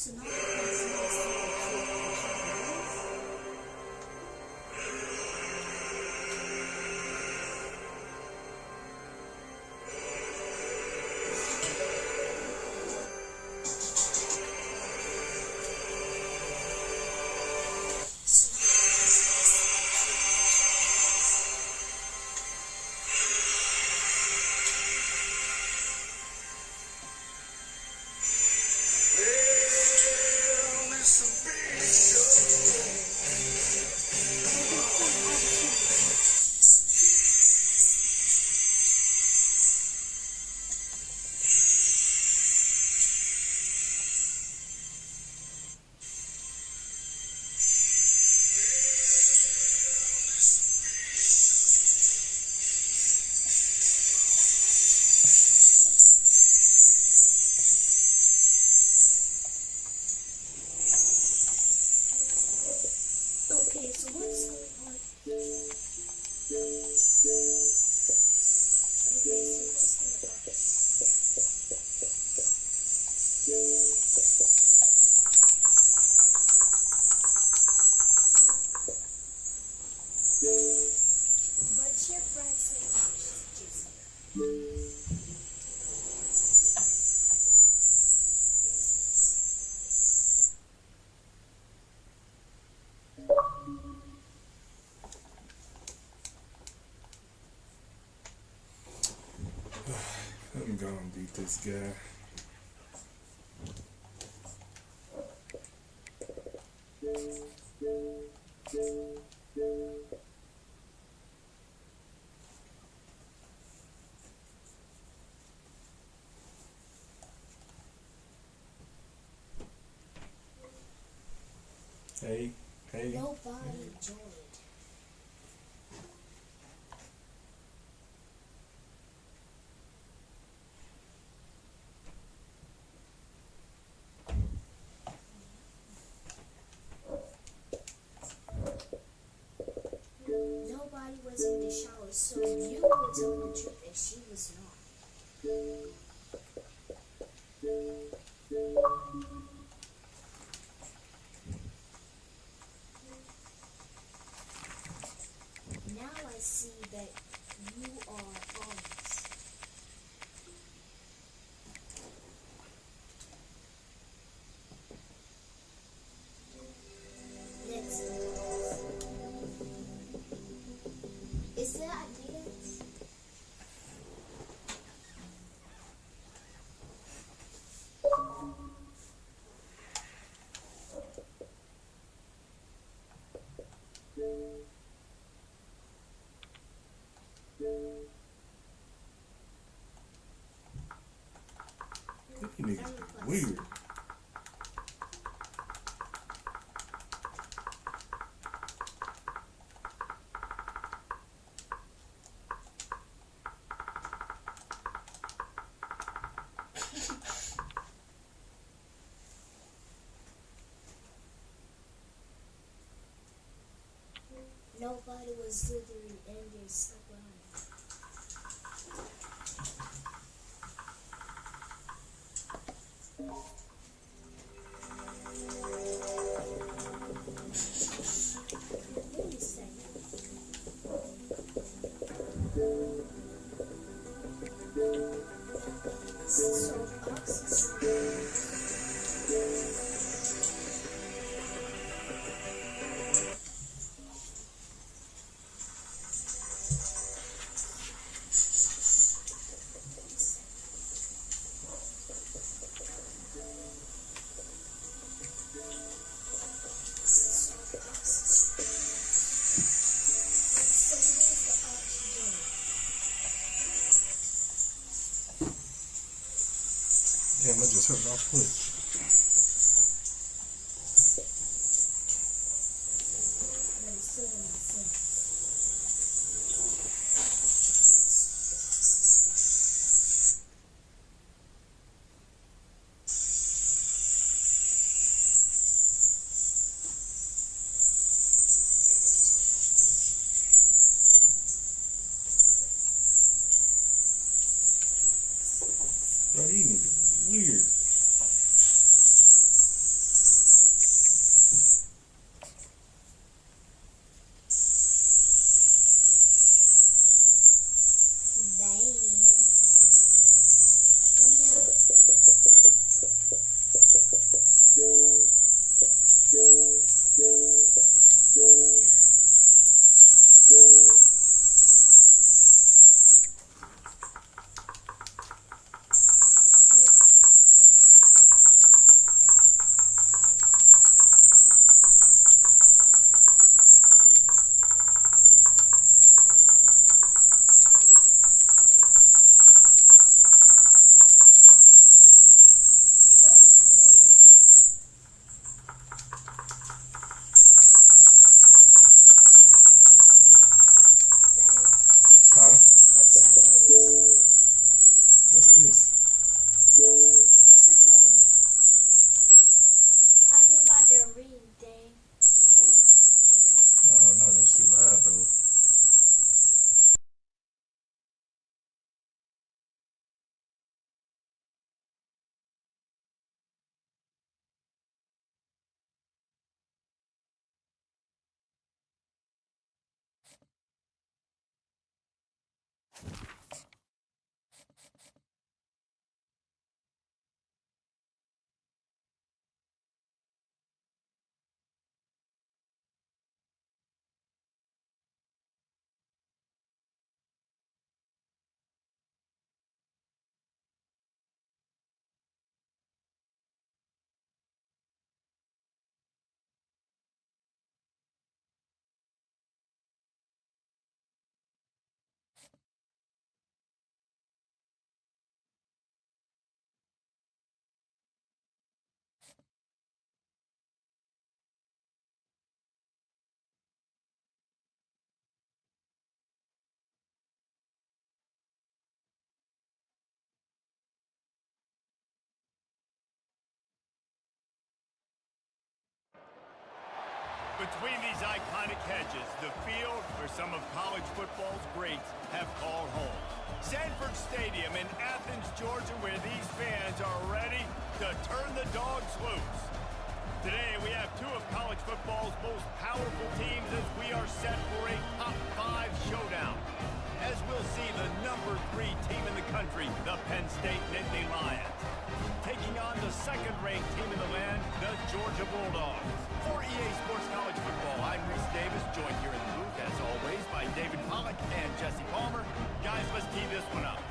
So now okay, so what's going on? But your friends say oxygen. I'm gonna beat this guy. Hey. Nobody joined. Nobody was in the shower, so you were telling the truth and she was not. Now I see that you are honest. Next. Is there ideas? You niggas be weird. Nobody was slithering in their supply. Wait a second. So oxygen. Damn, I just hurt my foot. But it still doesn't make sense. Bro, these niggas is weird. Between these iconic hedges, the field where some of college football's greats have called home. Sanford Stadium in Athens, Georgia, where these fans are ready to turn the dogs loose. Today, we have two of college football's most powerful teams as we are set for a top 5 showdown. As we'll see the number 3 team in the country, the Penn State Nittany Lions, taking on the second-ranked team in the land, the Georgia Bulldogs. For EA Sports College Football, I'm Reese Davis, joined here in the booth, as always, by David Pollack and Jesse Palmer. Guys, let's tee this one up.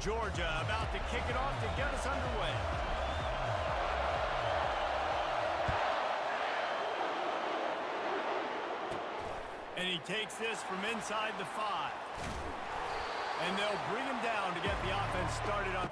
Georgia about to kick it off to get us underway. And he takes this from inside the 5. And they'll bring him down to get the offense started on.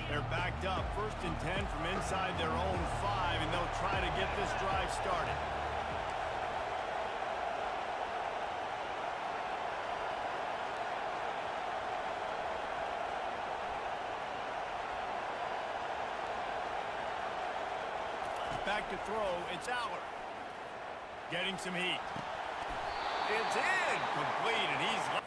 They're backed up, 1st and 10 from inside their own 5, and they'll try to get this drive started. Back to throw, it's Aller. Getting some heat. It's in, complete, and he's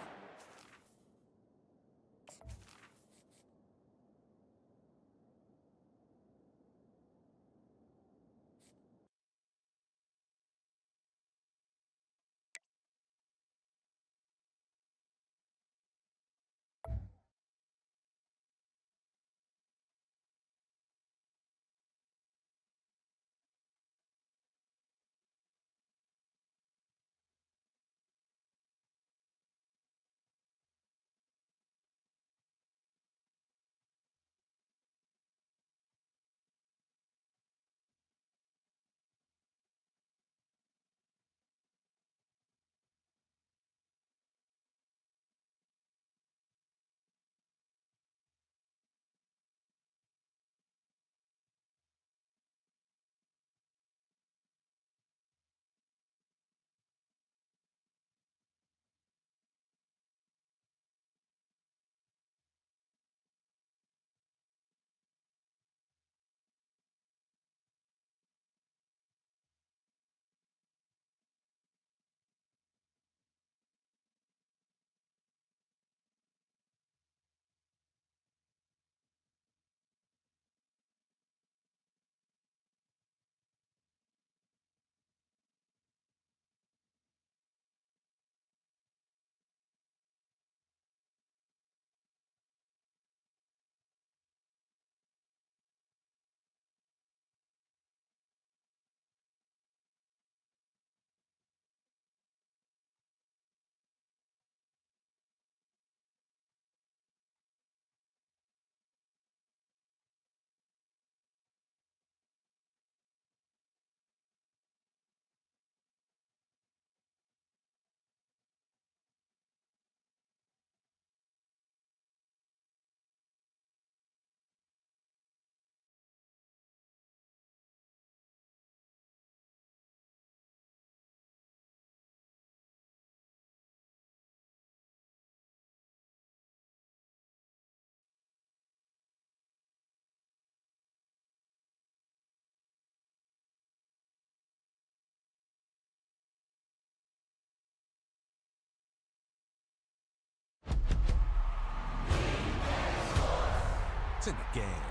points in the game.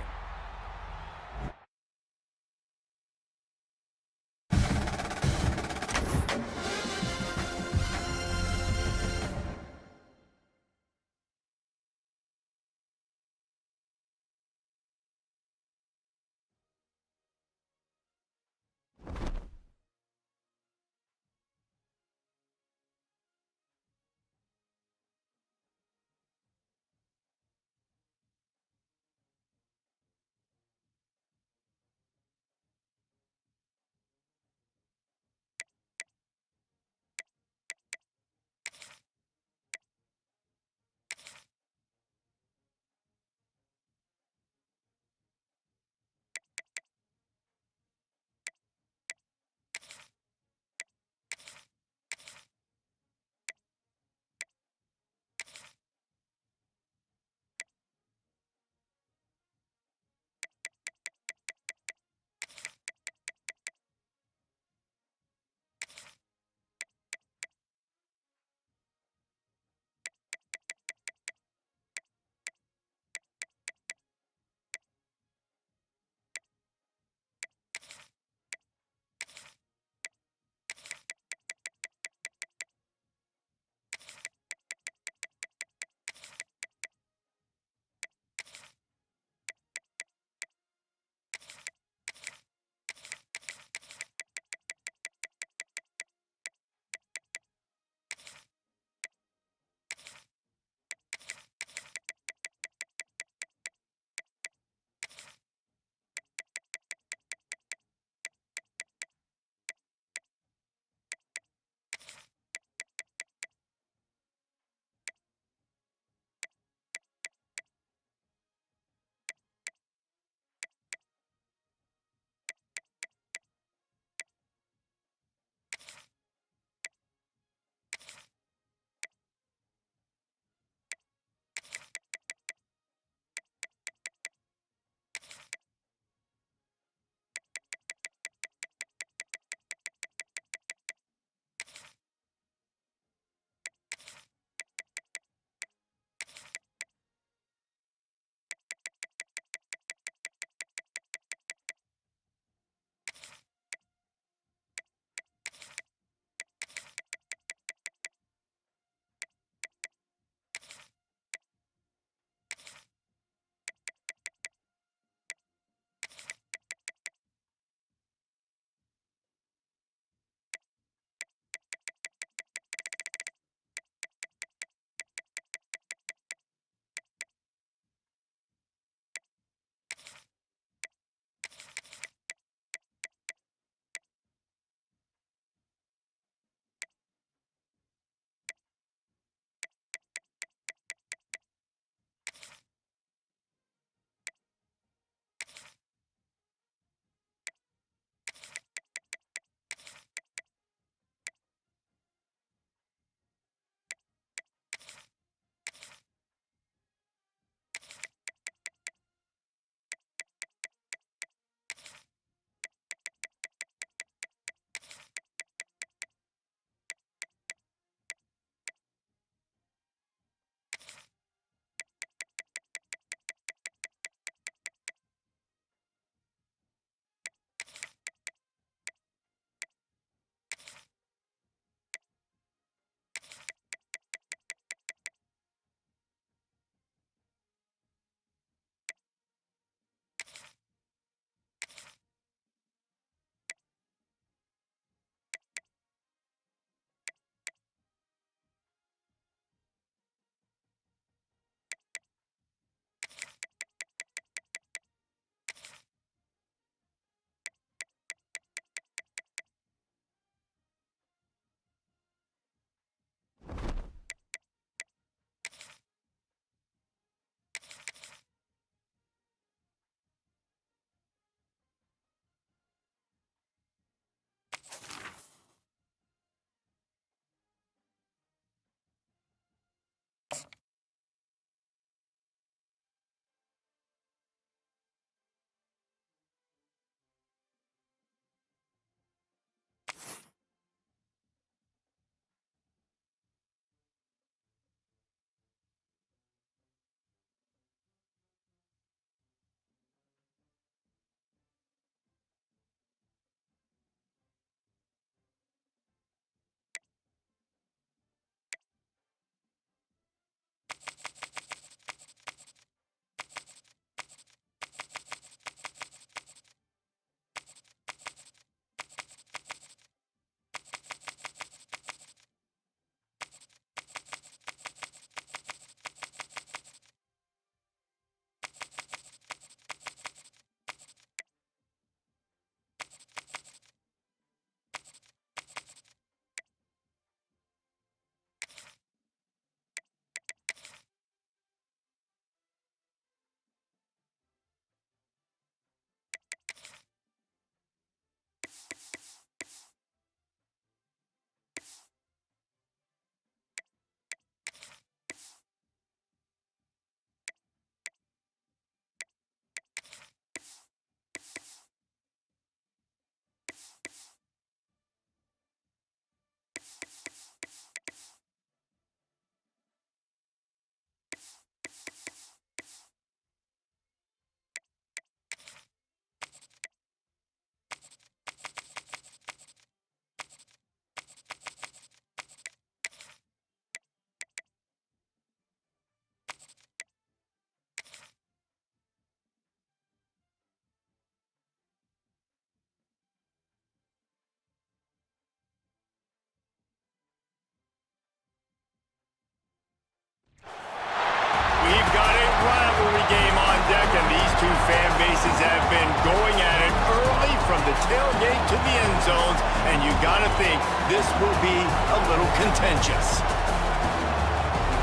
faces have been going at it early from the tailgate to the end zones, and you got to think this will be a little contentious.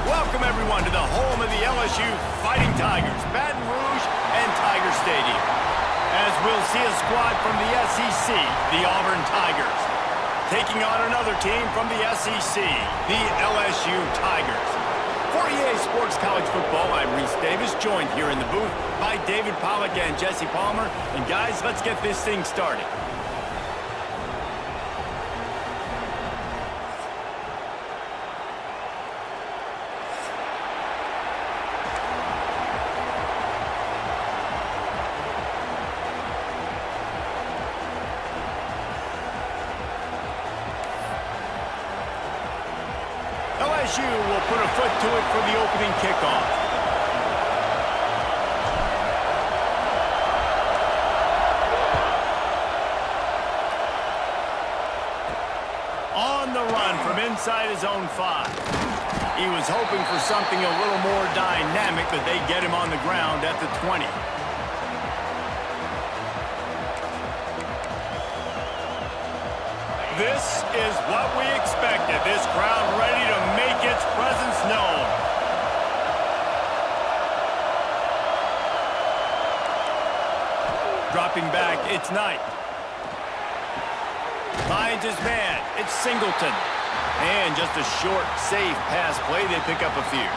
Welcome, everyone, to the home of the LSU Fighting Tigers, Baton Rouge and Tiger Stadium. As we'll see a squad from the SEC, the Auburn Tigers, taking on another team from the SEC, the LSU Tigers. For EA Sports College Football, I'm Reese Davis, joined here in the booth by David Pollack and Jesse Palmer. And guys, let's get this thing started. LSU will put a foot to it for the opening kickoff. On the run from inside his own 5. He was hoping for something a little more dynamic, but they get him on the ground at the 20. This is what we expected. This crowd ready to make its presence known. Dropping back, it's Knight. Finds his man, it's Singleton. And just a short, safe pass play, they pick up a few.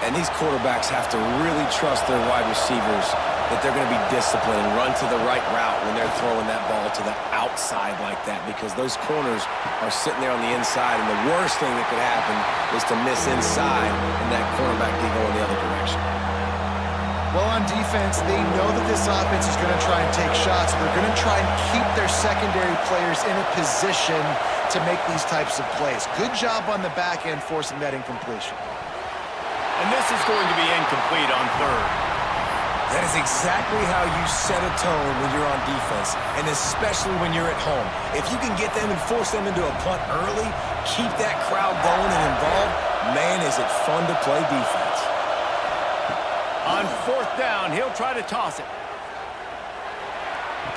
And these quarterbacks have to really trust their wide receivers that they're going to be disciplined and run to the right route when they're throwing that ball to the outside like that, because those corners are sitting there on the inside, and the worst thing that could happen is to miss inside and that cornerback can go in the other direction. Well, on defense, they know that this offense is going to try and take shots. They're going to try and keep their secondary players in a position to make these types of plays. Good job on the back end forcing that incompletion. And this is going to be incomplete on third. That is exactly how you set a tone when you're on defense, and especially when you're at home. If you can get them and force them into a punt early, keep that crowd going and involved, man, is it fun to play defense. On fourth down, he'll try to toss it.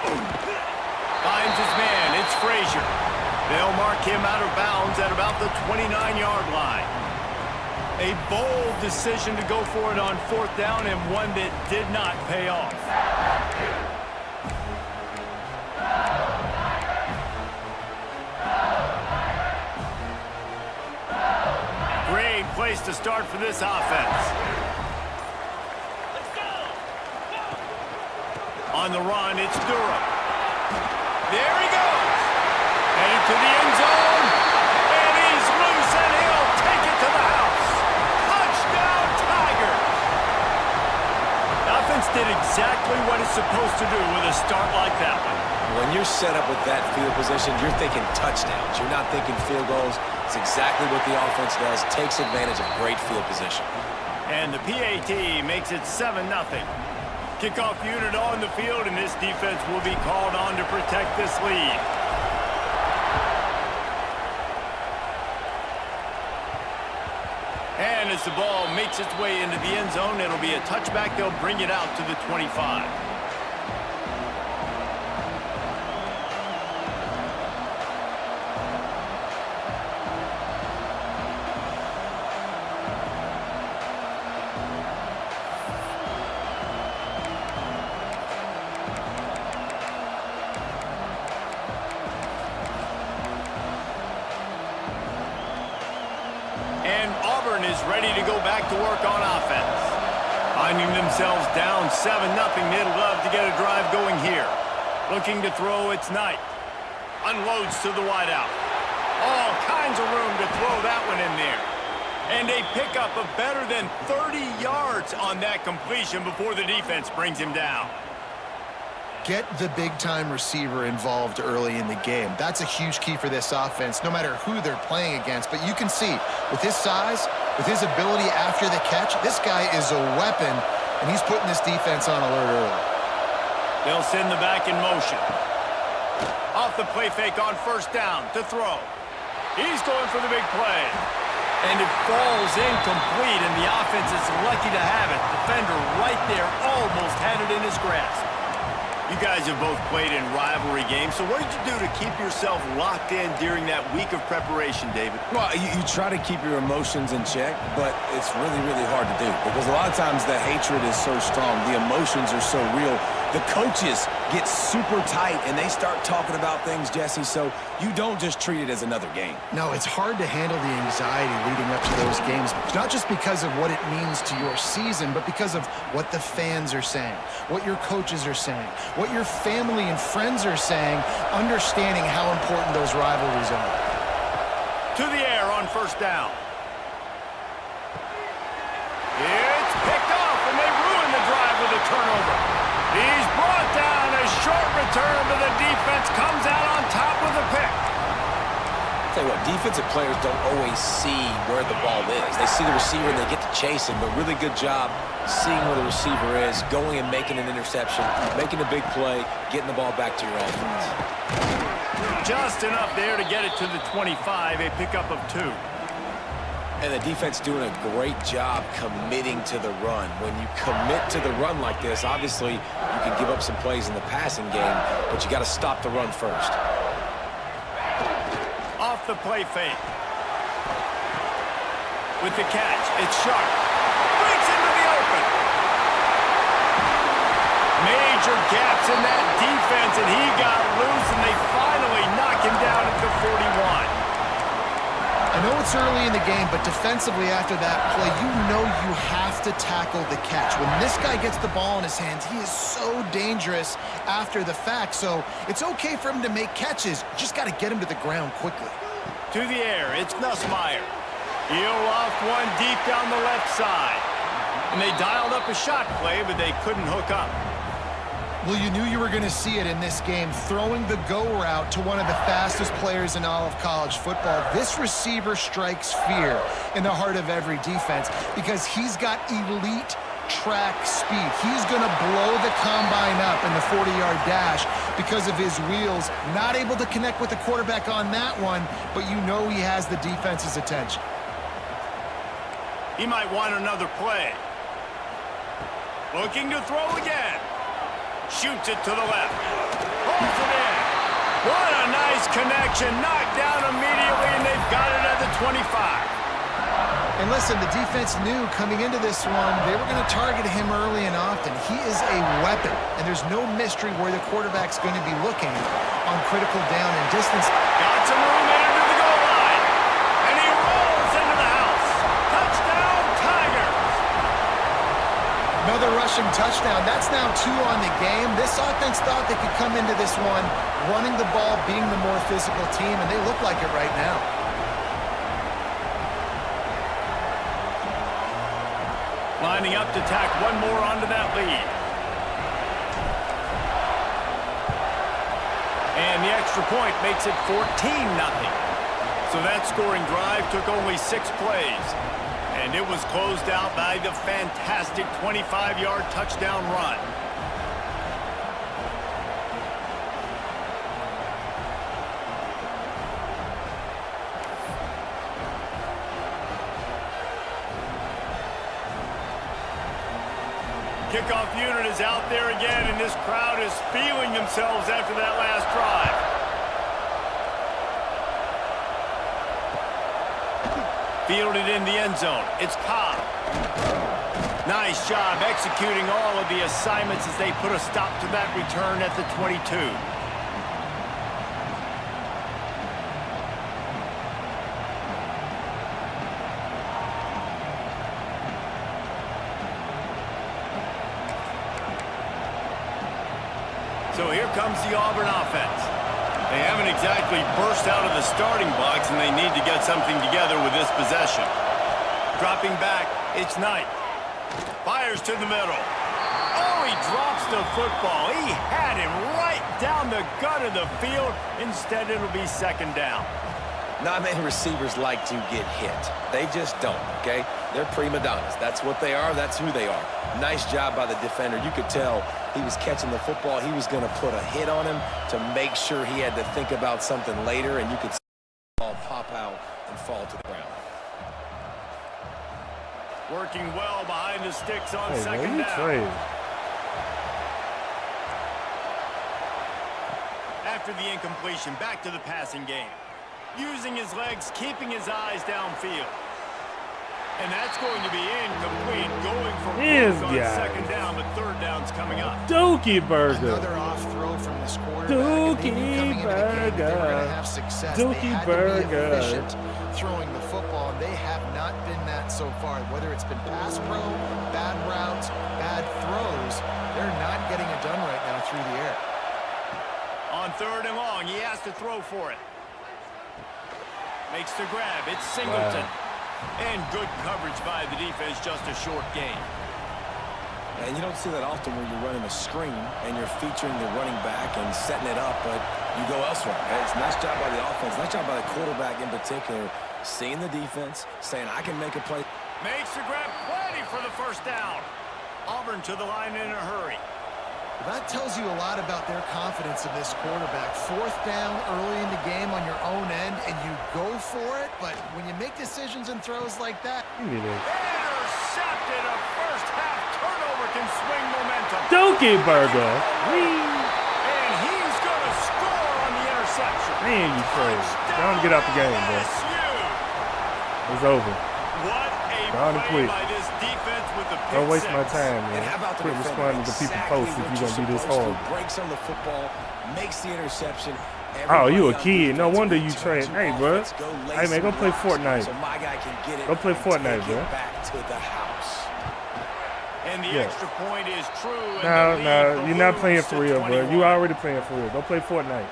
Finds his man, it's Frazier. They'll mark him out of bounds at about the 29-yard line. A bold decision to go for it on fourth down, and one that did not pay off. Great place to start for this offense. On the run, it's Durham. There he goes. Headed to the end zone. And he's loose, and he'll take it to the house. Touchdown, Tigers. The offense did exactly what it's supposed to do with a start like that one. When you're set up with that field position, you're thinking touchdowns. You're not thinking field goals. It's exactly what the offense does. Takes advantage of great field position. And the PAT makes it 7-0. Kickoff unit on the field, and this defense will be called on to protect this lead. And as the ball makes its way into the end zone, it'll be a touchback. They'll bring it out to the 25. Auburn is ready to go back to work on offense. Finding themselves down 7-0, they'd love to get a drive going here. Looking to throw, it's Knight. Unloads to the wideout. All kinds of room to throw that one in there. And a pickup of better than 30 yards on that completion before the defense brings him down. Get the big-time receiver involved early in the game. That's a huge key for this offense, no matter who they're playing against. But you can see, with his size, with his ability after the catch, this guy is a weapon, and he's putting this defense on alert early. They'll send the back in motion. Off the play fake on first down to throw. He's going for the big play. And it falls incomplete, and the offense is lucky to have it. Defender right there almost had it in his grasp. You guys have both played in rivalry games, so what did you do to keep yourself locked in during that week of preparation, David? Well, you try to keep your emotions in check, but it's really, really hard to do because a lot of times the hatred is so strong, the emotions are so real. The coaches get super tight, and they start talking about things, Jesse, so you don't just treat it as another game. No, it's hard to handle the anxiety leading up to those games, not just because of what it means to your season, but because of what the fans are saying, what your coaches are saying, what your family and friends are saying, understanding how important those rivalries are. To the air on first down. It's picked off, and they ruin the drive with a turnover. He's brought down. A short return, but the defense comes out on top with a pick. Tell you what, defensive players don't always see where the ball is. They see the receiver and they get to chase him, but really good job seeing where the receiver is, going and making an interception, making a big play, getting the ball back to your offense. Just enough there to get it to the 25, a pickup of 2. And the defense doing a great job committing to the run. When you commit to the run like this, obviously you can give up some plays in the passing game, but you got to stop the run first. Off the play fake. With the catch, it's Sharp. Breaks into the open. Major gaps in that defense, and he got loose, and they finally knock him down at the 41. I know it's early in the game, but defensively after that play, you know you have to tackle the catch. When this guy gets the ball in his hands, he is so dangerous after the fact. So it's okay for him to make catches. You just got to get him to the ground quickly. To the air, it's Nussmeier. He'll loft one deep down the left side. And they dialed up a shot play, but they couldn't hook up. Well, you knew you were going to see it in this game, throwing the go route to one of the fastest players in all of college football. This receiver strikes fear in the heart of every defense because he's got elite track speed. He's going to blow the combine up in the 40-yard dash because of his wheels. Not able to connect with the quarterback on that one, but you know he has the defense's attention. He might want another play. Looking to throw again. Shoots it to the left. Pulls it in. What a nice connection. Knocked down immediately, and they've got it at the 25. And listen, the defense knew coming into this one, they were going to target him early and often. He is a weapon, and there's no mystery where the quarterback's going to be looking on critical down and distance. Got some room into the goal line, and he rolls into the house. Touchdown, Tigers. Another rushing touchdown. That's now 2 on the game. This offense thought they could come into this one running the ball, being the more physical team, and they look like it right now. Lining up to tack one more onto that lead. And the extra point makes it 14-0. So that scoring drive took only 6 plays. And it was closed out by the fantastic 25-yard touchdown run. Kickoff unit is out there again, and this crowd is feeling themselves after that last drive. Fielded in the end zone. It's Cobb. Nice job executing all of the assignments as they put a stop to that return at the 22. So here comes the Auburn offense. They haven't exactly burst out of the starting blocks, and they need to get something together with this possession. Dropping back, it's Knight. Fires to the middle. Oh, he drops the football. He had him right down the gut of the field. Instead, it'll be second down. Not many receivers like to get hit. They just don't, okay? They're prima donnas. That's what they are. That's who they are. Nice job by the defender. You could tell he was catching the football. He was going to put a hit on him to make sure he had to think about something later, and you could see the ball pop out and fall to the ground. Working well behind the sticks on Hey, second man, you down. trash. After the incompletion, back to the passing game. Using his legs, keeping his eyes downfield. And that's going to be incomplete. Going for This broke on guy. second down, but third down's coming up. Dookie Burger. Another off throw from this quarterback. Dookie and they knew coming into the game that they were going to have success. Dookie they had Burger. to be efficient throwing the football, and they have not been that so far. Whether it's been pass pro, bad routes, bad throws, they're not getting it done right now through the air. On third and long, he has to throw for it. Makes the grab. It's Singleton. Wow. And good coverage by the defense, just a short gain. And you don't see that often where you're running a screen and you're featuring the running back and setting it up, but you go elsewhere. It's a nice job by the offense, nice job by the quarterback in particular, seeing the defense, saying, I can make a play. Makes the grab, plenty for the first down. Auburn to the line in a hurry. That tells you a lot about their confidence in this quarterback. Fourth down early in the game on your own end, and you go for it, but when you make decisions and throws like that... Intercepted. A first half turnover can swing momentum. Dookie Burger. And he's going to score on the interception. Man, you trash. Don't get out the game, bro. LSU. It's over. What a Down and play quit. by this defense with the pick Don't waste my six. time, And man. how about the Quit defender? responding to people Exactly posts if what you're going to be this supposed hard. Breaks on the football, makes the interception. Oh, you a Everybody on kid. No defense wonder you returns trash. to Hey, bro. offense, go lay Hey, man, go some play rocks Fortnite. So my guy can get it Go play and Fortnite, take bro. it back to the house. And the Yeah. extra point is true. and No, the no, lead you're not playing balloons for to real, bro. 21. You already playing for real. Go play Fortnite.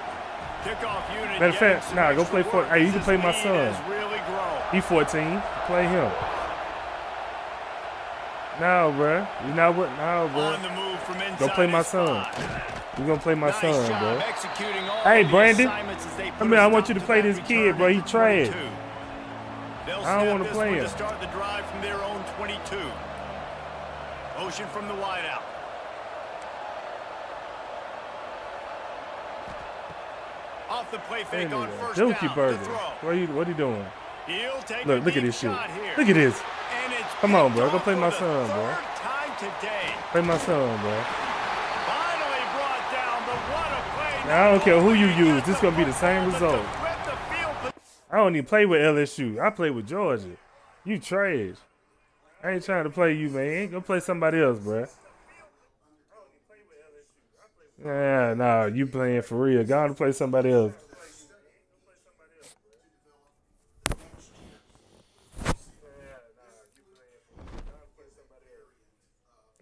Kickoff unit Matter of getting fact, some nah, go extra play work Fortnite. Hey, you as can his play my lead son. has really grown. He 14. Play him. No, bro. You know what? No, bro. On the move from inside Go play my his son. spot. You gonna play my Nice son, job bro. executing all Hey, the Brandon. assignments as they put I mean, a I want stop you to to play that this kid, return bro. He into trash. 22. They'll I don't snap wanna this play one him. to start the drive from their own 22. Motion from the wideout. Off the play fake on first down. Dookie To Burger. throw. What are you doing? He'll take Look a at this deep shit. shot here. Look at this. And it's Come on, picked bro. Go off play for my the son, bro. third time today. Play my son, bro. Finally brought down, but what a play. Now, I don't care who you He use. got This gonna be the same football, but result. to flip the field I don't even play with LSU. I play with Georgia. You trash. I ain't trying to play you, man. Go play somebody else, bro. Yeah, nah, you playing for real. Go on to play somebody else.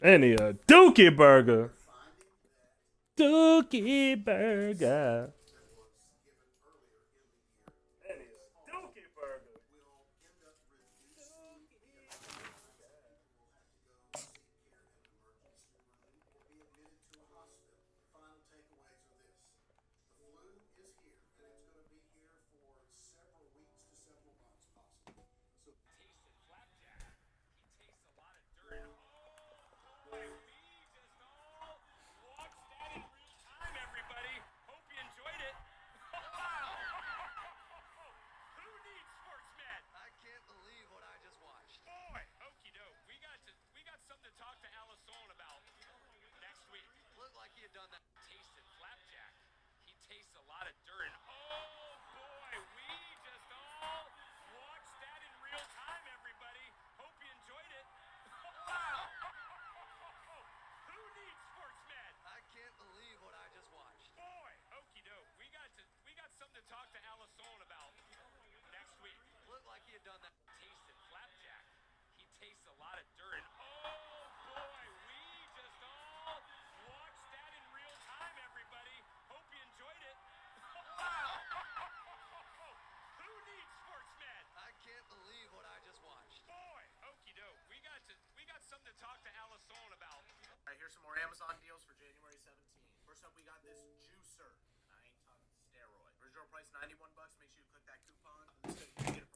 Any Dookie Burger. Dookie Burger. Here's some more Amazon deals for January 17th. First up, we got this juicer. And I ain't talking steroid. Original price $91. Make sure you click that coupon.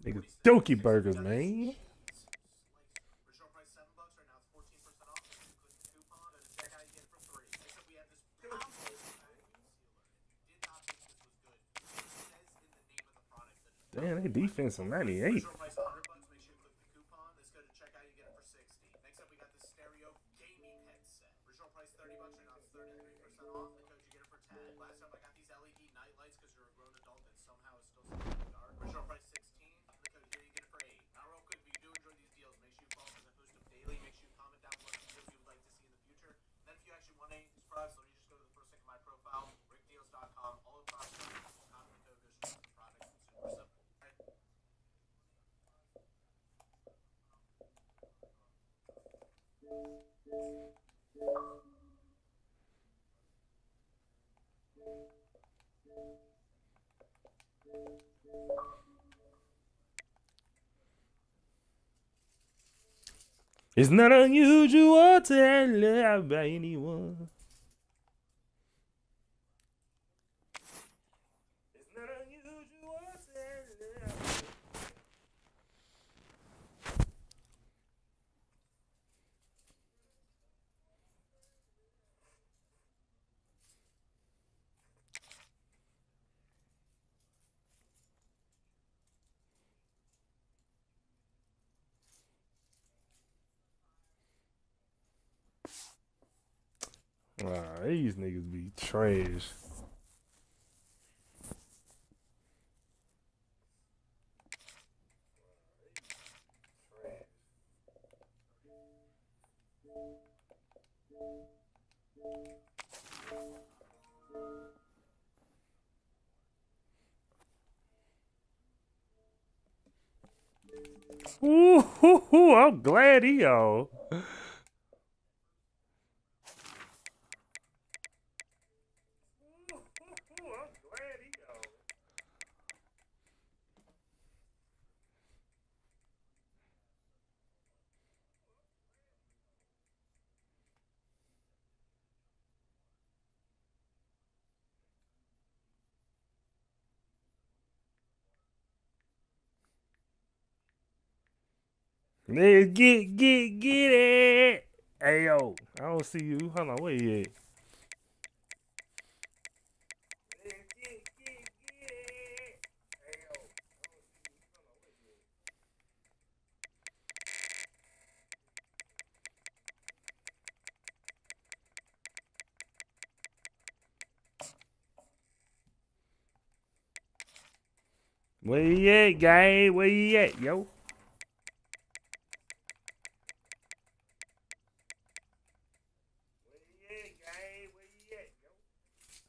Niggas Dookie Burgers, man. Original price $7. Right now it's 14% off. Make sure you click the coupon and check out. You get it for free. Next up, we have this combo sealer. If you did not think this was good, it says in the name of the product that it's Damn, they defense on 98. original price $100. Make sure you click the coupon. Let's go to checkout. You get it for $60. said we got this stereo gaming headset. Original price $30 right now. It's 33% off. The code you get it for 10. Last time I got these LED night lights because you're a grown adult that somehow is still sitting in the dark. Original price 16. The code here you get it for 8. Now real quick, if you do enjoy these deals, make sure you follow because I post them daily. Make sure you comment down what deals you would like to see in the future. And then if you actually want any of these products, let me just go to the first link of my profile, rickdeals.com. All the products are comment the code goes straight to the product. It's super simple. It's not unusual to love by anyone. It's not unusual to love. Wow, these niggas be trash. Ooh, I'm glad he on. Let's get it. Hey, yo, I don't see you. Hold on, where you at? Where you at, guy? Where you at, yo?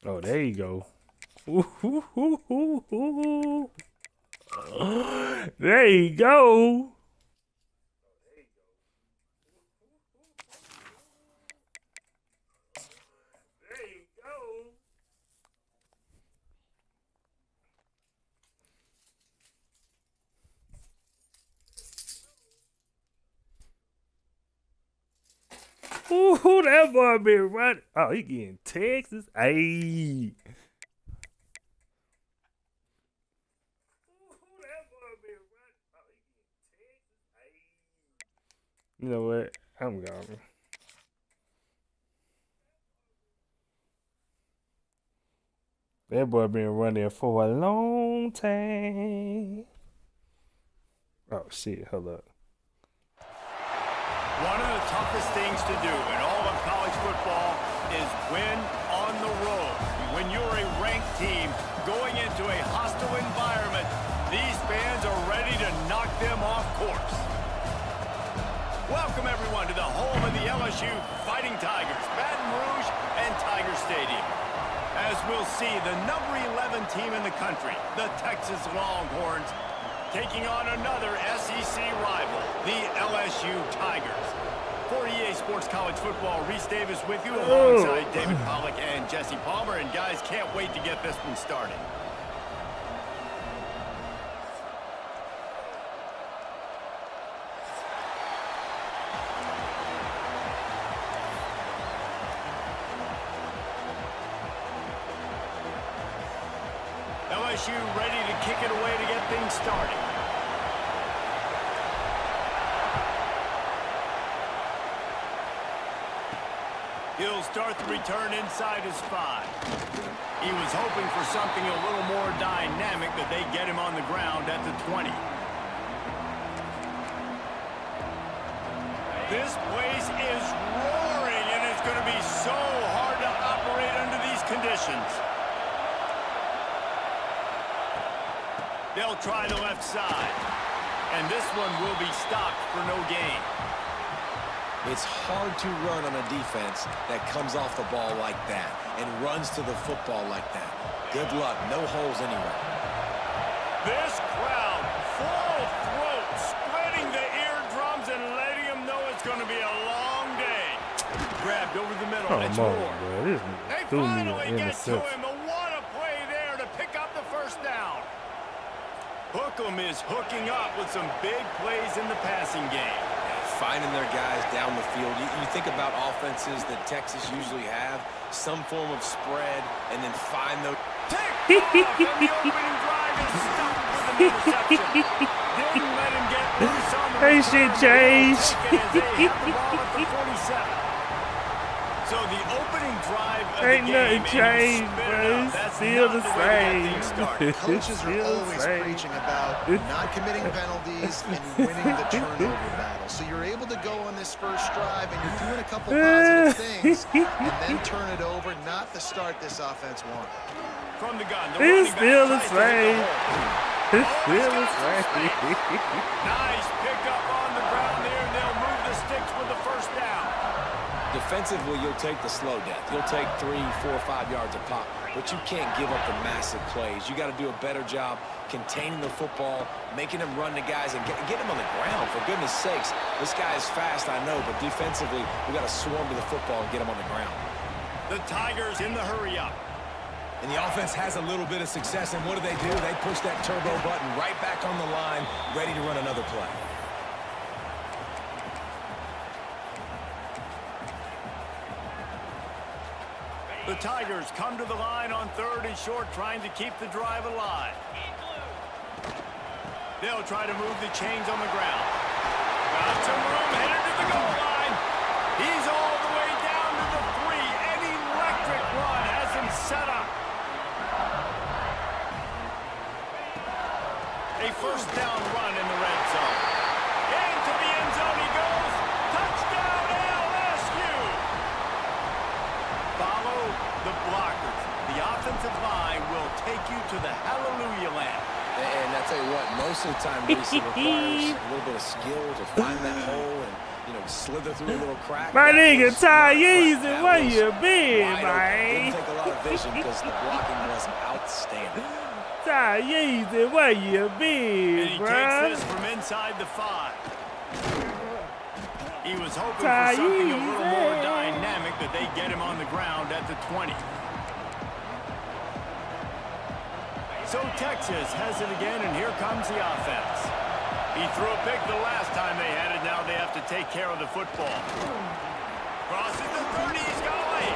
Oh, there you go. Ooh. There you go. Ooh, that boy been running. Oh, he getting Texas. Ayy. You know what? I'm gone. That boy been running for a long time. Oh shit, hold up. One of the toughest things to do in all of college football is win on the road. When you're a ranked team going into a hostile environment, these fans are ready to knock them off course. Welcome everyone to the home of the LSU Fighting Tigers, Baton Rouge and Tiger Stadium. As we'll see, the number 11 team in the country, the Texas Longhorns, taking on another SEC rival, the LSU Tigers. For EA Sports College Football, Reese Davis with you alongside David Pollack and Jesse Palmer. And guys, can't wait to get this one started. LSU ready to kick it away to get things started. He'll start the return inside his 5. He was hoping for something a little more dynamic, that they get him on the ground at the 20. This place is roaring, and it's going to be so hard to operate under these conditions. They'll try the left side, and this one will be stopped for no gain. It's hard to run on a defense that comes off the ball like that and runs to the football like that. Good luck. No holes anywhere. This crowd, full throat, splitting the eardrums and letting them know it's going to be a long day. Grabbed over the middle. It's Come on, more. bro. This They threw me finally in get to interception. him. But what a play there to pick up the first down. Hookem is hooking up with some big plays in the passing game. Finding their guys down the field. You think about offenses that Texas usually have, some form of spread, and then find those. Picked off, and the opening drive is stopped with an interception. Didn't let him get loose on the Hey, return, shit but changed. they'll take it as they have the ball at the 47. So the opening drive of Ain't the nothing game, changed, and you spit bro. it out. It's That's still not the the way to get same. things started. Coaches are Still the always same. preaching about not committing penalties and winning the turnover battle. So you're able to go on this first drive and you're doing a couple positive things and then turn it over, not the start this offense wanted. From the gun, the It's running back still the tries to hit same. hole. It's still the same. Nice pickup on the ground there, and they'll move the sticks with the first down. Defensively, you'll take the slow death. You'll take 3, 4, 5 yards a pop, but you can't give up the massive plays. You got to do a better job containing the football, making them run the guys, and get them on the ground. For goodness sakes, this guy is fast, I know, but defensively, we got to swarm to the football and get him on the ground. The Tigers in the hurry up. And the offense has a little bit of success, and what do? They push that turbo button right back on the line, ready to run another play. The Tigers come to the line on 3rd and short, trying to keep the drive alive. They'll try to move the chains on the ground. Got some room, headed to the goal line. He's all the way down to the 3. An electric run has him set up. A first down run in the red zone. Into the end zone he goes. Touchdown LSU. Follow the blockers. The offensive line will take you to the hallelujah land. And I tell you what, most of the time, Reese, it requires a little bit of skill to find that hole and, slither through a little crack. My That nigga was Ty not Yeezy, right. That where was you been, wide open. man? Didn't take a lot of vision because the blocking was outstanding. Ty Yeezy, where you And been, he bruh? takes this from inside the 5. He was hoping Ty for something a little more Yeezy. dynamic, that they get him on the ground at the 20. So Texas has it again, and here comes the offense. He threw a pick the last time they had it. Now they have to take care of the football. Crosses the 30. He's going.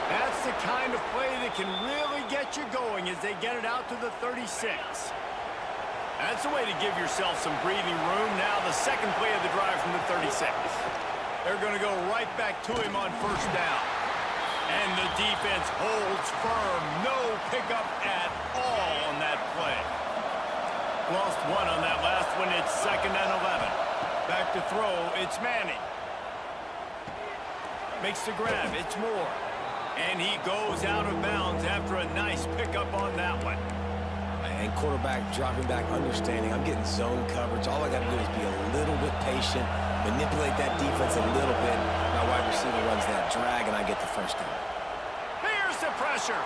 That's the kind of play that can really get you going as they get it out to the 36. That's a way to give yourself some breathing room. Now the second play of the drive from the 36. They're going to go right back to him on first down. And the defense holds firm. No pickup at all on that play. Lost one on that last one. It's 2nd and 11. Back to throw. It's Manning. Makes the grab. It's Moore. And he goes out of bounds after a nice pickup on that one. And quarterback dropping back, understanding I'm getting zone coverage. All I got to do is be a little bit patient, manipulate that defense a little bit. My wide receiver runs that drag, and I get the first down. Here's the pressure.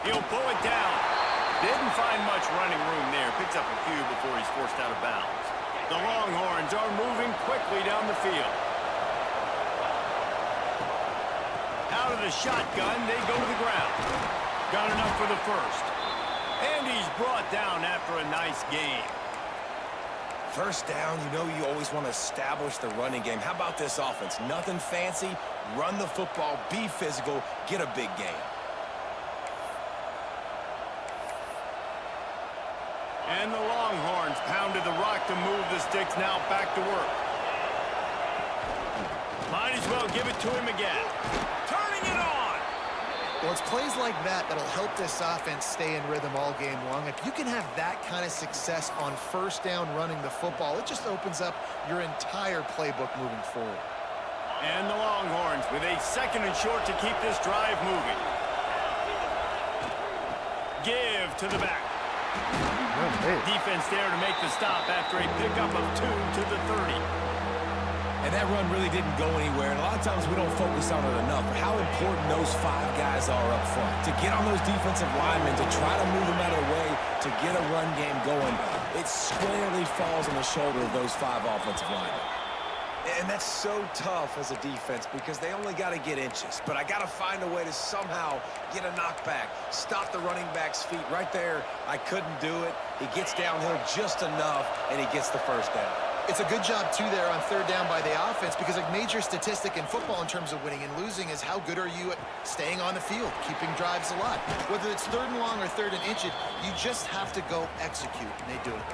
He'll pull it down. Didn't find much running room there. Picks up a few before he's forced out of bounds. The Longhorns are moving quickly down the field. Out of the shotgun, they go to the ground. Got enough for the first. And he's brought down after a nice game. First down, you always want to establish the running game. How about this offense? Nothing fancy. Run the football, be physical, get a big gain. And the Longhorns pounded the rock to move the sticks. Now back to work. Might as well give it to him again. Turning it on. Well, it's plays like that that'll help this offense stay in rhythm all game long. If you can have that kind of success on first down running the football, it just opens up your entire playbook moving forward. And the Longhorns with a 2nd and short to keep this drive moving. Give to the back. Defense there to make the stop after a pickup of 2 to the 30. And that run really didn't go anywhere. And a lot of times we don't focus on it enough, but how important those 5 guys are up front. To get on those defensive linemen, to try to move them out of the way, to get a run game going, it squarely falls on the shoulder of those 5 offensive linemen. And that's so tough as a defense because they only got to get inches. But I got to find a way to somehow get a knockback, stop the running back's feet right there. I couldn't do it. He gets downhill just enough, and he gets the first down. It's a good job, too, there on 3rd down by the offense because a major statistic in football in terms of winning and losing is how good are you at staying on the field, keeping drives alive. Whether it's 3rd and long or 3rd and inches, you just have to go execute, and they do it.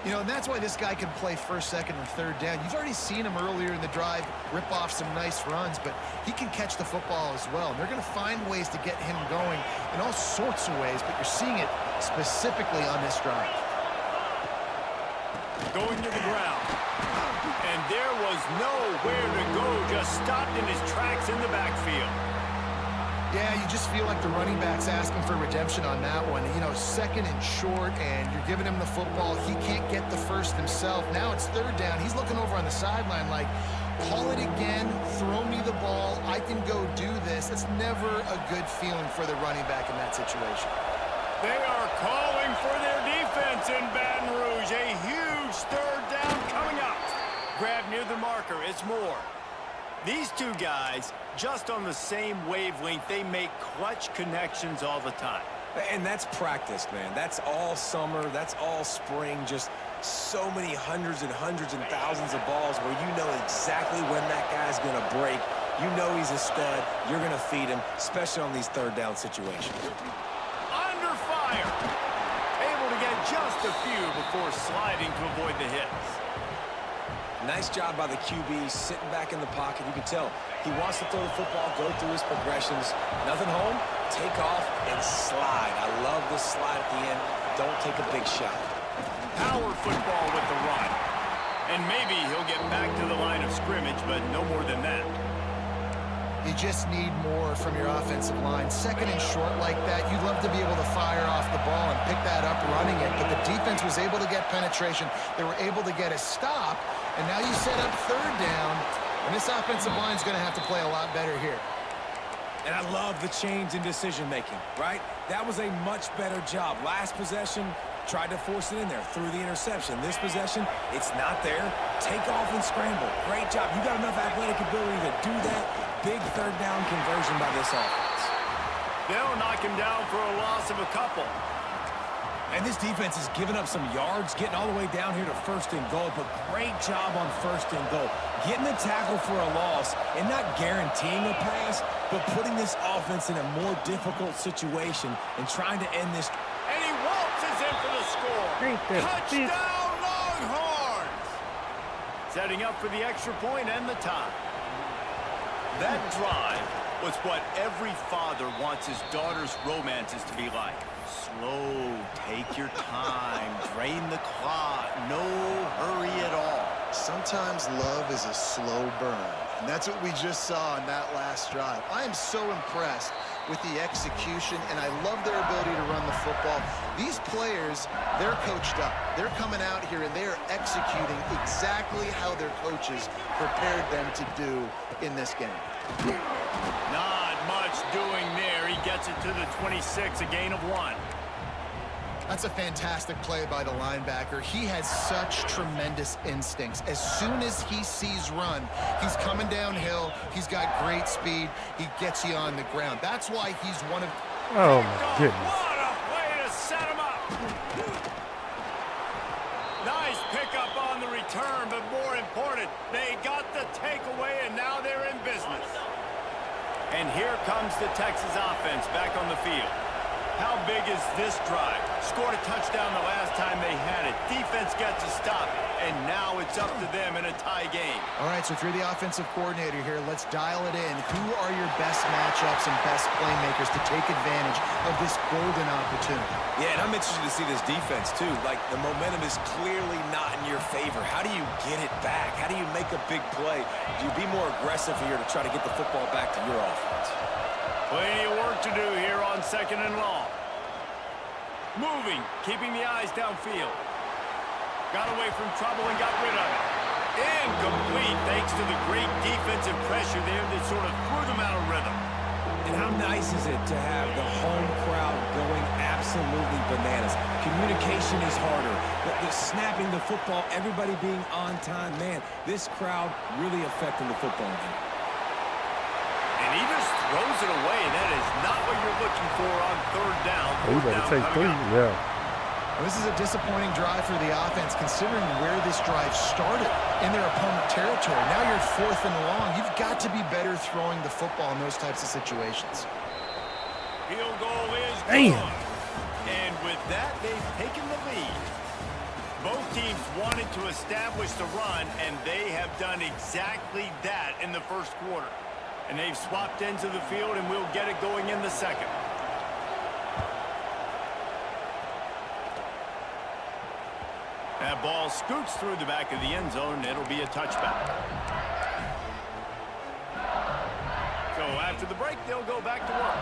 You know, and that's why this guy can play 1st, 2nd, and 3rd down. You've already seen him earlier in the drive rip off some nice runs, but he can catch the football as well. And they're going to find ways to get him going in all sorts of ways, but you're seeing it specifically on this drive. Going to the ground. And there was nowhere to go, just stopped in his tracks in the backfield. Yeah, you just feel like the running back's asking for redemption on that one. You know, 2nd and short, and you're giving him the football. He can't get the first himself. Now it's 3rd down. He's looking over on the sideline like, call it again, throw me the ball, I can go do this. It's never a good feeling for the running back in that situation. They are calling for their defense in Baton Rouge. A huge 3rd down coming up. Grab near the marker. It's Moore. These 2 guys, just on the same wavelength, they make clutch connections all the time. And that's practice, man. That's all summer. That's all spring. Just so many hundreds and thousands of balls where you know exactly when that guy's going to break. You know he's a stud. You're going to feed him, especially on these 3rd down situations. Under fire. Able to get just a few before sliding to avoid the hits. Nice job by the QB, sitting back in the pocket. You can tell he wants to throw the football, go through his progressions. Nothing home, take off, and slide. I love the slide at the end. Don't take a big shot. Power football with the run. And maybe he'll get back to the line of scrimmage, but no more than that. You just need more from your offensive line. 2nd and short like that, you'd love to be able to fire off the ball and pick that up running it, but the defense was able to get penetration. They were able to get a stop, and now you set up 3rd down, and this offensive line is going to have to play a lot better here. And I love the change in decision-making, right? That was a much better job. Last possession, tried to force it in there, threw the interception. This possession, it's not there. Take off and scramble. Great job. You got enough athletic ability to do that. Big 3rd down conversion by this offense. They'll knock him down for a loss of a couple. And this defense is giving up some yards, getting all the way down here to 1st and goal, but great job on 1st and goal. Getting the tackle for a loss and not guaranteeing a pass, but putting this offense in a more difficult situation and trying to end this. And he waltzes in for the score. Touchdown, Longhorns! Setting up for the extra point and the tie. That drive was what every father wants his daughter's romances to be like. Slow, take your time, drain the clock, no hurry at all. Sometimes love is a slow burn, and that's what we just saw in that last drive. I am so impressed with the execution, and I love their ability to run the football. These players, they're coached up. They're coming out here, and they're executing exactly how their coaches prepared them to do in this game. Not much doing there. He gets it to the 26, a gain of 1. That's a fantastic play by the linebacker. He has such tremendous instincts. As soon as he sees run, he's coming downhill. He's got great speed. He gets you on the ground. That's why he's one of... Oh, my goodness. What a way to set him up. Nice pickup on the return, but more important, they got the takeaway, and now they're in business. And here comes the Texas offense back on the field. How big is this drive? Scored a touchdown the last time they had it. Defense got to stop it, and now it's up to them in a tie game. All right, so if you're the offensive coordinator here, let's dial it in. Who are your best matchups and best playmakers to take advantage of this golden opportunity? Yeah, and I'm interested to see this defense, too. Like, the momentum is clearly not in your favor. How do you get it back? How do you make a big play? Do you be more aggressive here to try to get the football back to your offense? Plenty of work to do here on 2nd and long. Moving, keeping the eyes downfield. Got away from trouble and got rid of it. Incomplete thanks to the great defensive pressure there that sort of threw them out of rhythm. And how nice is it to have the home crowd going absolutely bananas? Communication is harder. The snapping the football, everybody being on time. Man, this crowd really affecting the football game. And he just throws it away. That is not what you're looking for on 3rd down. You better take 3, yeah. Well, this is a disappointing drive for the offense, considering where this drive started in their opponent territory. Now you're 4th and long. You've got to be better throwing the football in those types of situations. Field goal is Damn. good. And with that, they've taken the lead. Both teams wanted to establish the run, and they have done exactly that in the first quarter. And they've swapped ends of the field, and we'll get it going in the second. That ball scoots through the back of the end zone, and it'll be a touchback. So after the break, they'll go back to work.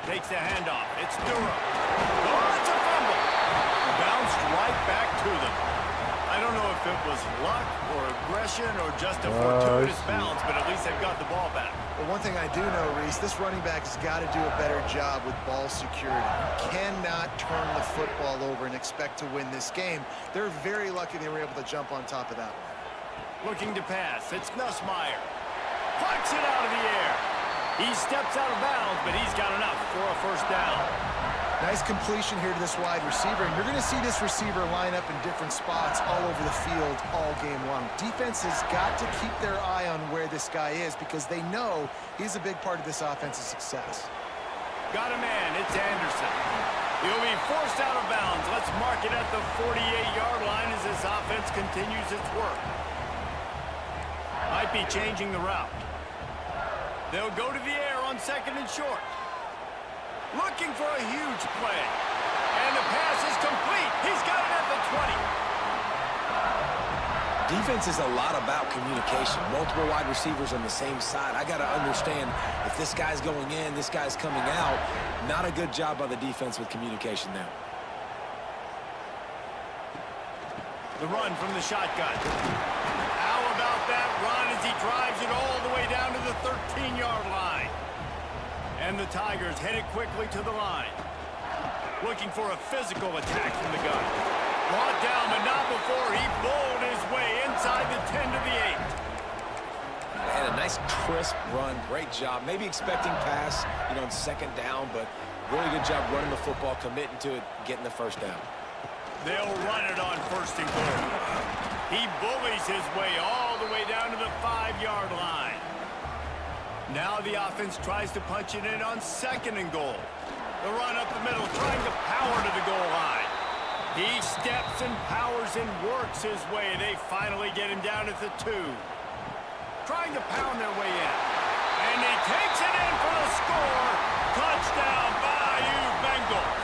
Takes the handoff. It's Durham. Oh, it's a fumble. Bounced right back to them. I don't know if it was luck or aggression or just a fortuitous bounce, but at least they've got the ball back. Well, one thing I do know, Reese, this running back has got to do a better job with ball security. You cannot turn the football over and expect to win this game. They're very lucky they were able to jump on top of that one. Looking to pass. It's Nussmeier. Plucks it out of the air. He steps out of bounds, but he's got enough for a 1st down. Nice completion here to this wide receiver, and you're going to see this receiver line up in different spots all over the field all game long. Defense has got to keep their eye on where this guy is because they know he's a big part of this offense's success. Got a man. It's Anderson. He'll be forced out of bounds. Let's mark it at the 48-yard line as this offense continues its work. Might be changing the route. They'll go to the air on 2nd and short. Looking for a huge play. And the pass is complete. He's got it at the 20. Defense is a lot about communication. Multiple wide receivers on the same side. I got to understand if this guy's going in, this guy's coming out. Not a good job by the defense with communication there. The run from the shotgun. How about that run as he drives it all the way down to the 13-yard line? And the Tigers headed quickly to the line. Looking for a physical attack from the gun. Brought down, but not before he bowled his way inside the 10 to the 8. And a nice crisp run. Great job. Maybe expecting pass, on 2nd down, but really good job running the football, committing to it, getting the 1st down. They'll run it on 1st and goal. He bullies his way all the way down to the 5-yard line. Now the offense tries to punch it in on 2nd and goal. The run up the middle, trying to power to the goal line. He steps and powers and works his way. They finally get him down at the 2. Trying to pound their way in. And he takes it in for the score. Touchdown, Bayou Bengals.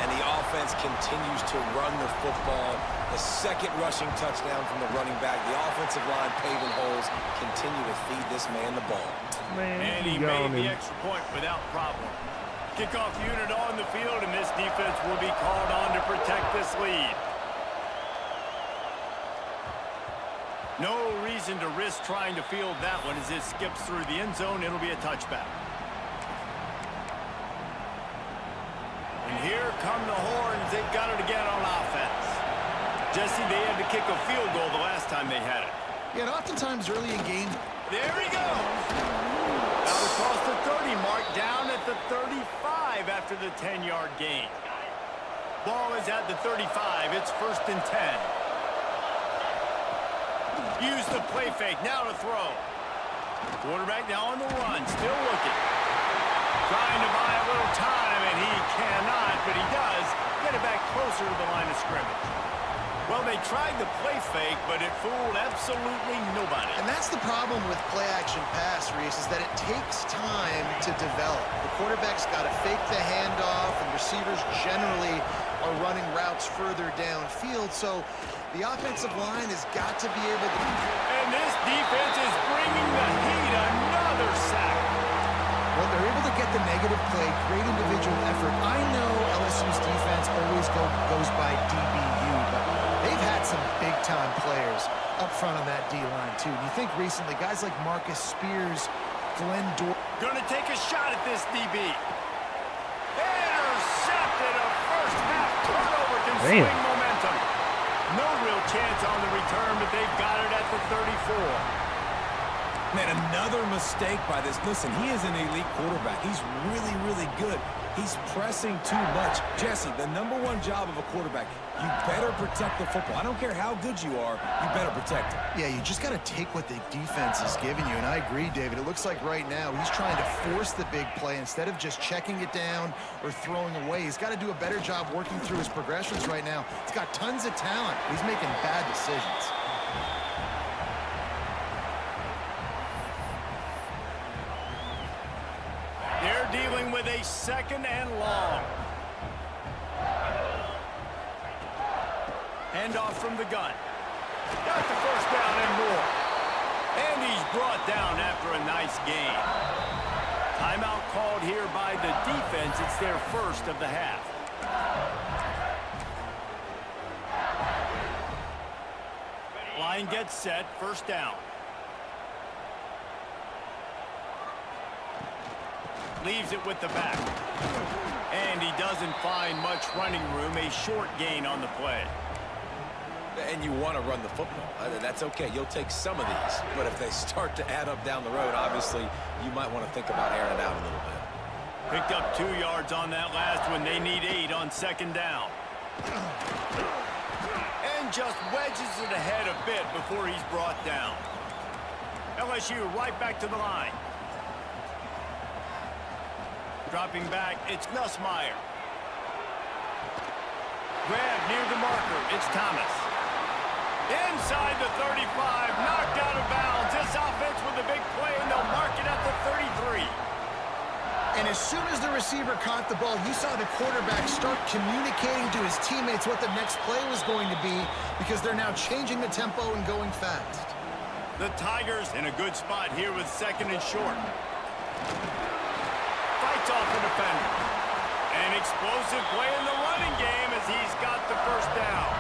And the offense continues to run the football. The 2nd rushing touchdown from the running back. The offensive line paving holes. Continue to feed this man the ball. And he made the extra point without problem. Kickoff unit on the field, and this defense will be called on to protect this lead. No reason to risk trying to field that one as it skips through the end zone. It'll be a touchback. And here come the horns. They've got it again on offense. Jesse, they had to kick a field goal the last time they had it. Yeah, and oftentimes early in games. There he goes. Out across the 30 mark, down at the 35 after the 10-yard gain. Ball is at the 35. It's 1st and 10. Use the play fake. Now to throw. Quarterback now on the run, still looking. Trying to buy a little time, and he cannot, but he does get it back closer to the line of scrimmage. Well, they tried the play fake, but it fooled absolutely nobody. And that's the problem with play-action pass, Reese, is that it takes time to develop. The quarterback's got to fake the handoff, and receivers generally are running routes further downfield, so the offensive line has got to be able to... And this defense is bringing the heat. Another sack. Well, they're able to get the negative play, great individual effort. I know LSU's defense always goes by DBU, but they've had some big-time players up front on that D-line, too. And you think recently, guys like Marcus Spears, Glenn Dorr... Gonna take a shot at this DB. Intercepted, a first-half turnover can swing momentum. No real chance on the return, but they've got it at the 34. Man, another mistake by this. Listen, he is an elite quarterback. He's really, really good. He's pressing too much. Jesse, the #1 job of a quarterback, you better protect the football. I don't care how good you are, you better protect it. Yeah, you just got to take what the defense is giving you, and I agree, David. It looks like right now he's trying to force the big play instead of just checking it down or throwing away. He's got to do a better job working through his progressions right now. He's got tons of talent. He's making bad decisions. They're dealing with a 2nd and long. Handoff from the gun. Got the first down and more. And he's brought down after a nice gain. Timeout called here by the defense. It's their first of the half. Line gets set, first down. Leaves it with the back. And he doesn't find much running room. A short gain on the play. And you want to run the football. That's okay. You'll take some of these. But if they start to add up down the road, obviously, you might want to think about airing it out a little bit. Picked up 2 yards on that last one. They need 8 on 2nd down. And just wedges it ahead a bit before he's brought down. LSU right back to the line. Dropping back, it's Nussmeier. Grab near the marker, it's Thomas. Inside the 35, knocked out of bounds. This offense with a big play, and they'll mark it at the 33. And as soon as the receiver caught the ball, you saw the quarterback start communicating to his teammates what the next play was going to be, because they're now changing the tempo and going fast. The Tigers in a good spot here with 2nd and short. Fights off the defender. An explosive play in the running game as he's got the first down.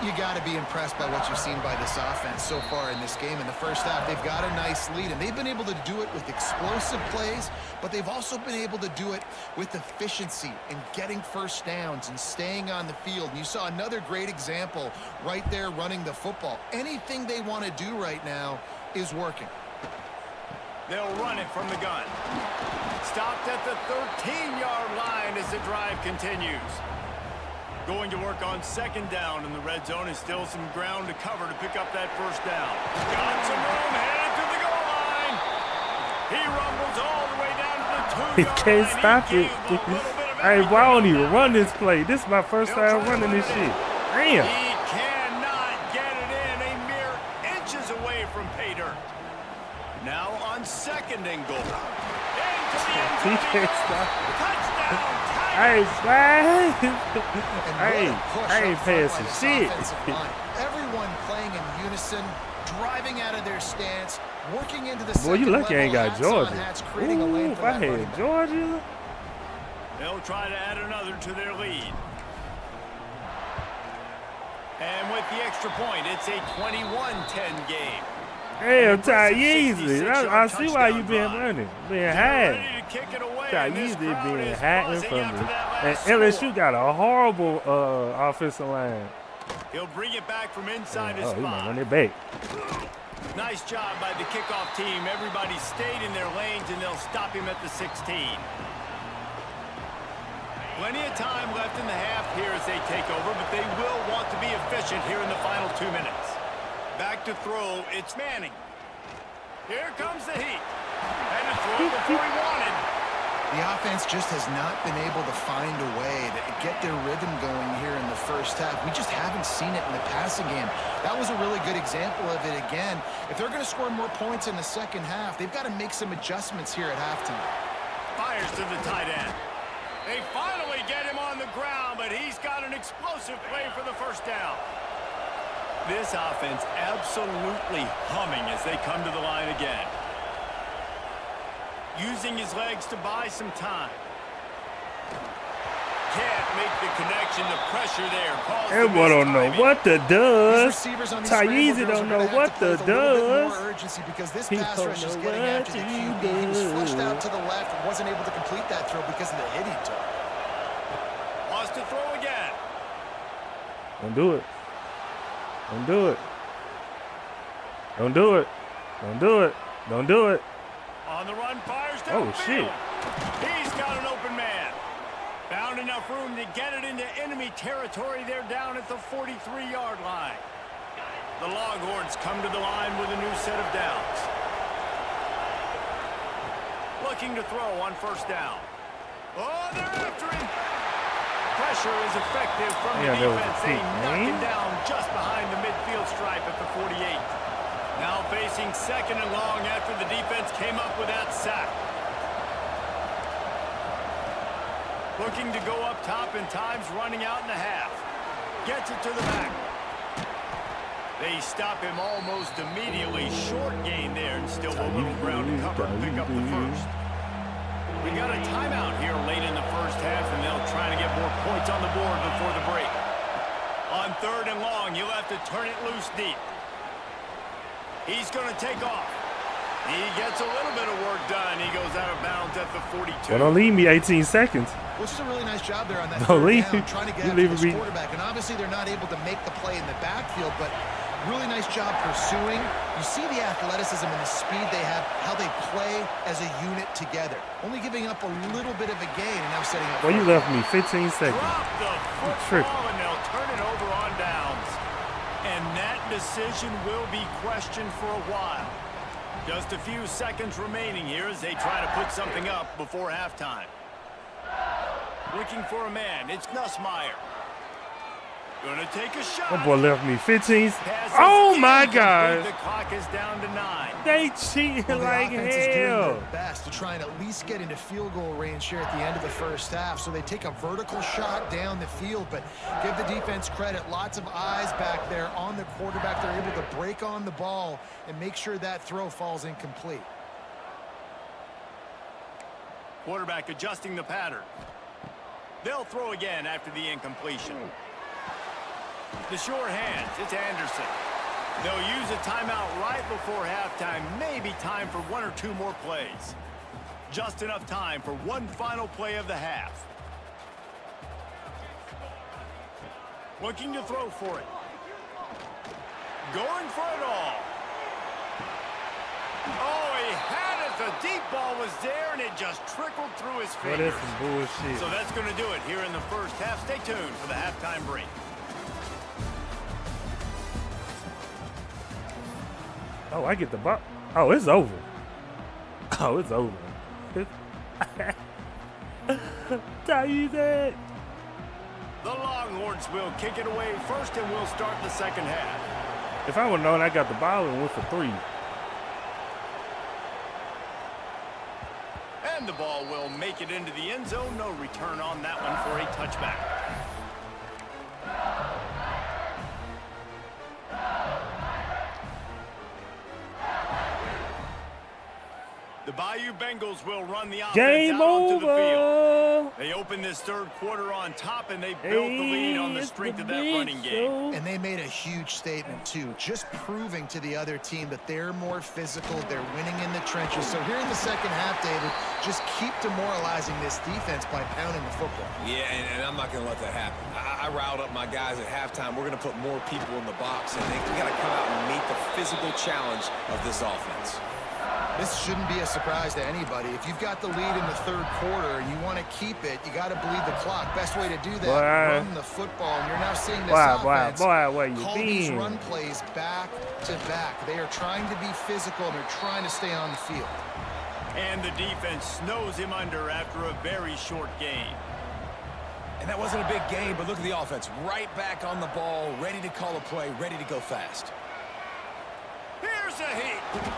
You got to be impressed by what you've seen by this offense so far in this game. In the first half, they've got a nice lead, and they've been able to do it with explosive plays, but they've also been able to do it with efficiency and getting first downs and staying on the field. And you saw another great example right there running the football. Anything they want to do right now is working. They'll run it from the gun. Stopped at the 13-yard line as the drive continues. Going to work on 2nd down, and the red zone is still some ground to cover to pick up that first down. Got some room, headed to the goal line. He rumbles all the way down to the 2-yard line. He can't stop it. Hey, why don't he run this play? This is my first time running this shit. Damn. He cannot get it in. A mere inches away from pay dirt. Now on 2nd and goal. Into the end zone. He can't stop it. Touchdown. Hey, man. Hey, I ain't paying some shit. Everyone playing in unison, driving out of their stance, working into the Boy, you lucky I ain't got Georgia. Ooh, if I had Georgia. They'll try to add another to their lead. And with the extra point, it's a 21-10 game. Damn, Ty Yeezy. I see why you been running. Being high. Ty Yeezy being hiding from me. And LSU got a horrible offensive line. He'll bring it back from inside his spot. Oh, he might run it back. Nice job by the kickoff team. Everybody stayed in their lanes, and they'll stop him at the 16. Plenty of time left in the half here as they take over, but they will want to be efficient here in the final 2 minutes. Back to throw, it's Manning. Here comes the heat. And it's through before he wanted. The offense just has not been able to find a way to get their rhythm going here in the first half. We just haven't seen it in the passing game. That was a really good example of it again. If they're going to score more points in the second half, they've got to make some adjustments here at halftime. Fires to the tight end. They finally get him on the ground, but he's got an explosive play for the first down. This offense absolutely humming as they come to the line again. Using his legs to buy some time. Can't make the connection. The pressure there. Everyone don't know what the does. Tyeezy don't know what the does. Because this pass rush is getting after the QB. He was flushed out to the left and wasn't able to complete that throw because of the hit he took. Wants to throw again. Don't do it. Don't do it. Don't do it. Don't do it. Don't do it. On the run, fires downfield. Oh, shit. He's got an open man. Found enough room to get it into enemy territory. They're down at the 43-yard line. The Longhorns come to the line with a new set of downs. Looking to throw on first down. Oh, they're after him. Pressure is effective from the defense. They knock him down just behind the midfield stripe at the 48. Now facing second and long after the defense came up with that sack. Looking to go up top, and time's running out in the half. Gets it to the back. They stop him almost immediately. Short gain there, and still a little ground to cover to pick up the first. We got a timeout here late in the first half, and they'll try to get more points on the board before the break. On third and long, you'll have to turn it loose deep. He's going to take off. He gets a little bit of work done. He goes out of bounds at the 42. Well, don't leave me 18 seconds. Which is a really nice job there on that Don't third leave. down, trying to get after this quarterback. And obviously they're not able to make the play in the backfield, but really nice job pursuing. You see the athleticism and the speed they have, how they play as a unit together. Only giving up a little bit of a gain and now setting up. Well, you left me 15 seconds. Drop the football, and they'll turn it over on downs. And that decision will be questioned for a while. Just a few seconds remaining here as they try to put something up before halftime. Looking for a man. It's Nussmeier. Gonna take a shot. That boy left me 15. Oh my God! The clock is down to 9. They cheating like offense is doing hell. their best to try and at least get into field goal range here at the end of the first half. So they take a vertical shot down the field, but give the defense credit. Lots of eyes back there on the quarterback. They're able to break on the ball and make sure that throw falls incomplete. Quarterback adjusting the pattern. They'll throw again after the incompletion. The sure hands, it's Anderson. They'll use a timeout right before halftime. Maybe time for one or two more plays. Just enough time for one final play of the half. Looking to throw for it. Going for it all. Oh, he had it. The deep ball was there, and it just trickled through his fingers. What is some bullshit? So that's going to do it here in the first half. Stay tuned for the halftime break. Oh, I get the ball. Oh, it's over. Oh, it's over. Tyeezy. The Longhorns will kick it away first, and we'll start the second half. If I would have known I got the ball and went for 3. And the ball will make it into the end zone. No return on that one for a touchback. The Bayou Bengals will run the offense Game out onto the field. over. They open this third quarter on top, and they built the lead on the strength of that running game. And they made a huge statement, too, just proving to the other team that they're more physical, they're winning in the trenches. So here in the second half, David, just keep demoralizing this defense by pounding the football. Yeah, and I'm not going to let that happen. I riled up my guys at halftime. We're going to put more people in the box. I think we got to come out and meet the physical challenge of this offense. This shouldn't be a surprise to anybody. If you've got the lead in the third quarter and you want to keep it, you got to bleed the clock. Best way to do that, run the football. And you're now seeing this offense where you call been? These run plays back to back. They are trying to be physical, and they're trying to stay on the field. And the defense snows him under after a very short game. And that wasn't a big game, but look at the offense. Right back on the ball, ready to call a play, ready to go fast. Here's a heat.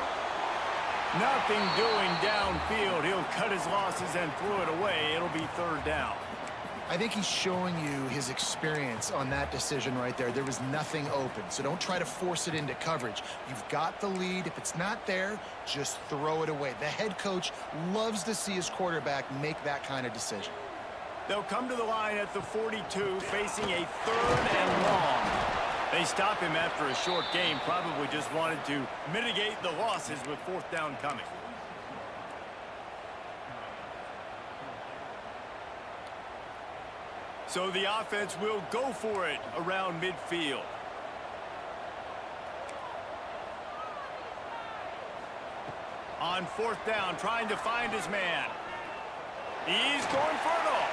Nothing doing downfield. He'll cut his losses and throw it away. It'll be third down. I think he's showing you his experience on that decision right there. There was nothing open, so don't try to force it into coverage. You've got the lead. If it's not there, just throw it away. The head coach loves to see his quarterback make that kind of decision. They'll come to the line at the 42, facing a 3rd and long. They stop him after a short game, probably just wanted to mitigate the losses with 4th down coming. So the offense will go for it around midfield. On 4th down, trying to find his man. He's going for it all.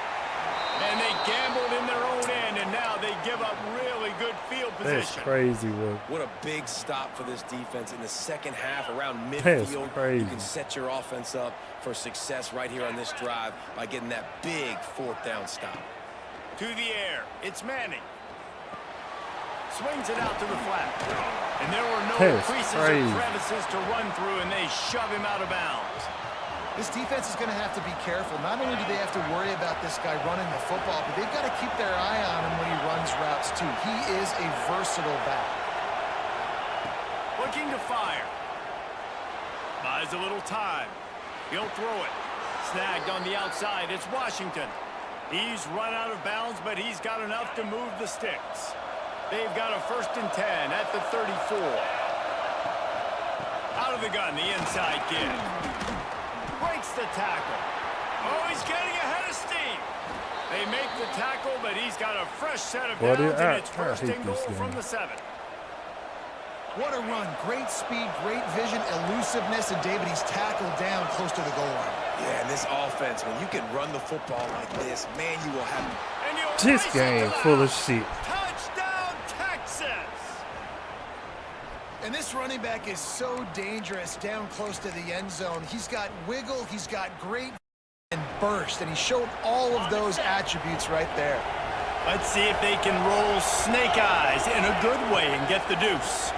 And they gambled in their own end, and now they give up really good field position. That's crazy, bro. What a big stop for this defense in the second half around midfield. That's crazy. You can set your offense up for success right here on this drive by getting that big 4th down stop. To the air, it's Manning. Swings it out to the flat. And there were no creases or crevices to run through, and they shove him out of bounds. This defense is going to have to be careful. Not only do they have to worry about this guy running the football, but they've got to keep their eye on him when he runs routes, too. He is a versatile back. Looking to fire. Buys a little time. He'll throw it. Snagged on the outside. It's Washington. He's run out of bounds, but he's got enough to move the sticks. They've got a 1st and 10 at the 34. Out of the gun, the inside kid. Breaks the tackle. Oh, he's getting ahead of steam. They make the tackle, but he's got a fresh set of downs, and it's 1st and goal from the 7. What a run. Great speed, great vision, elusiveness, and David, he's tackled down close to the goal line. Yeah, and this offense, when you can run the football like this, man, you will have... This game full of shit. Touchdown, Texas! And this running back is so dangerous down close to the end zone. He's got wiggle, he's got great and burst, and he showed all of those attributes right there. Let's see if they can roll snake eyes in a good way and get the deuce.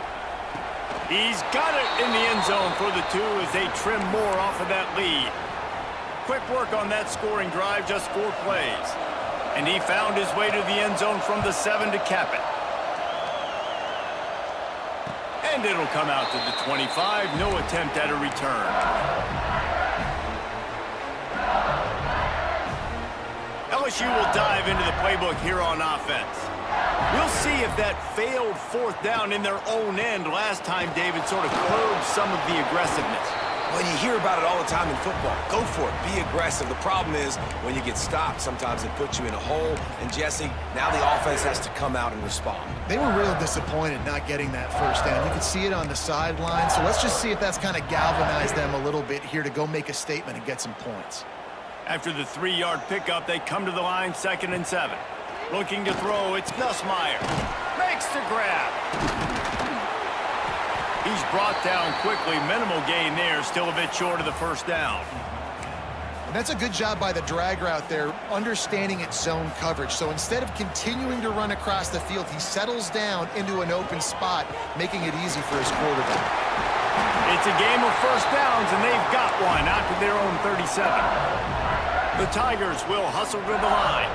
He's got it in the end zone for the 2 as they trim more off of that lead. Quick work on that scoring drive, just 4 plays. And he found his way to the end zone from the 7 to cap it. And it'll come out to the 25. No attempt at a return. LSU will dive into the playbook here on offense. We'll see if that failed 4th down in their own end last time David sort of curbed some of the aggressiveness. Well, you hear about it all the time in football. Go for it. Be aggressive. The problem is when you get stopped, sometimes it puts you in a hole. And, Jesse, now the offense has to come out and respond. They were real disappointed not getting that 1st down. You could see it on the sideline. So let's just see if that's kind of galvanized them a little bit here to go make a statement and get some points. After the 3-yard pickup, they come to the line 2nd and 7. Looking to throw, it's Nussmeier. Makes the grab. He's brought down quickly. Minimal gain there. Still a bit short of the 1st down. And that's a good job by the drag route there, understanding its zone coverage. So instead of continuing to run across the field, he settles down into an open spot, making it easy for his quarterback. It's a game of 1st downs, and they've got one out to their own 37. The Tigers will hustle to the line.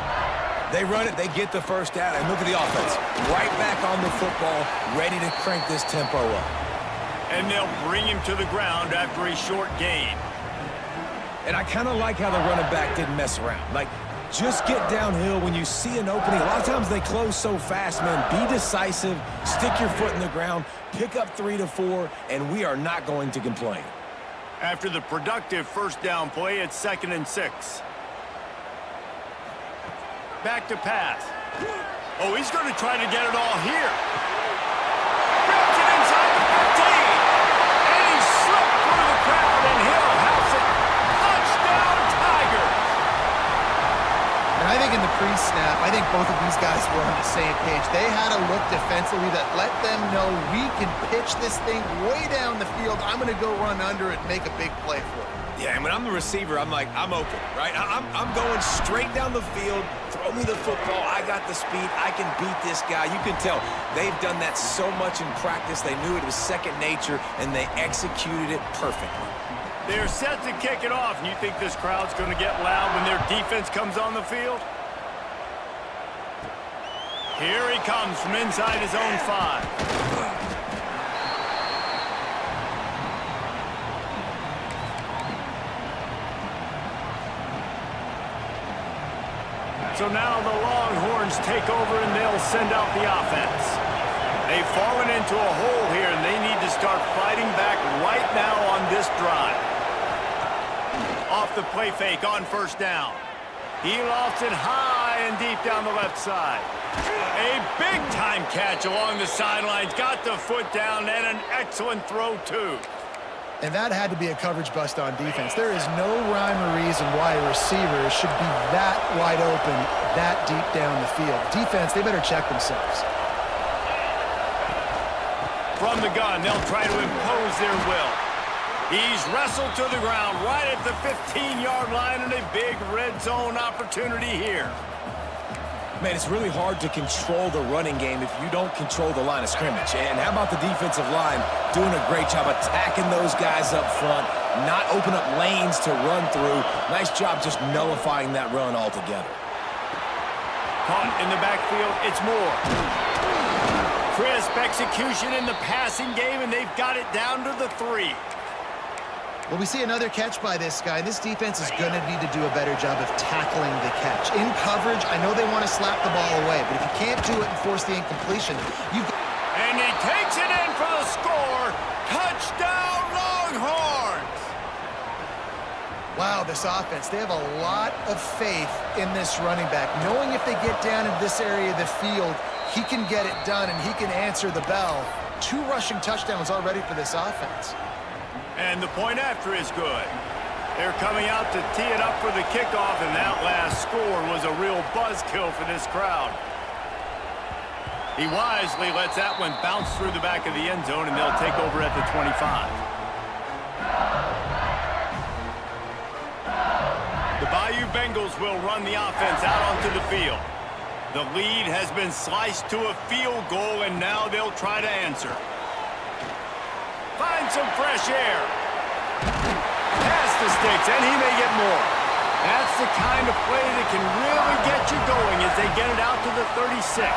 They run it, they get the 1st down, and look at the offense. Right back on the football, ready to crank this tempo up. And they'll bring him to the ground after a short gain. And I kind of like how the running back didn't mess around. Like, just get downhill when you see an opening. A lot of times they close so fast, man. Be decisive, stick your foot in the ground, pick up 3 to 4, and we are not going to complain. After the productive 1st down play, it's 2nd and 6. Back to pass. Oh, he's going to try to get it all here. Grabs it inside the 15. And he slipped through the crowd I think in the pre-snap, I think both of these guys were on the same page. They had a look defensively that let them know we can pitch this thing way down the field. I'm going to go run under it and make a big play for it. Yeah, and when I'm the receiver, I'm like, I'm open, right? I'm going straight down the field. Throw me the football. I got the speed. I can beat this guy. You can tell they've done that so much in practice. They knew it was second nature, and they executed it perfectly. They're set to kick it off, and you think this crowd's going to get loud when their defense comes on the field? Here he comes from inside his own 5. So now the Longhorns take over and they'll send out the offense. They've fallen into a hole here and they need to start fighting back right now on this drive. Off the play fake on first down. He lofts it high and deep down the left side. A big-time catch along the sidelines. Got the foot down and an excellent throw, too. And that had to be a coverage bust on defense. There is no rhyme or reason why a receiver should be that wide open, that deep down the field. Defense, they better check themselves. From the gun, they'll try to impose their will. He's wrestled to the ground right at the 15-yard line and a big red zone opportunity here. Man, it's really hard to control the running game if you don't control the line of scrimmage. And how about the defensive line doing a great job attacking those guys up front, not open up lanes to run through. Nice job just nullifying that run altogether. Caught in the backfield, it's Moore. Crisp execution in the passing game, and they've got it down to the 3. Well, we see another catch by this guy. This defense is going to need to do a better job of tackling the catch. In coverage, I know they want to slap the ball away, but if you can't do it and force the incompletion, you've got... And he takes it in for the score. Touchdown, Longhorns! Wow, this offense, they have a lot of faith in this running back. Knowing if they get down in this area of the field, he can get it done and he can answer the bell. 2 rushing touchdowns already for this offense. And the point after is good. They're coming out to tee it up for the kickoff, and that last score was a real buzzkill for this crowd. He wisely lets that one bounce through the back of the end zone, and they'll take over at the 25. The Bayou Bengals will run the offense out onto the field. The lead has been sliced to a field goal, and now they'll try to answer. Find some fresh air. Pass the sticks, and he may get more. That's the kind of play that can really get you going as they get it out to the 36.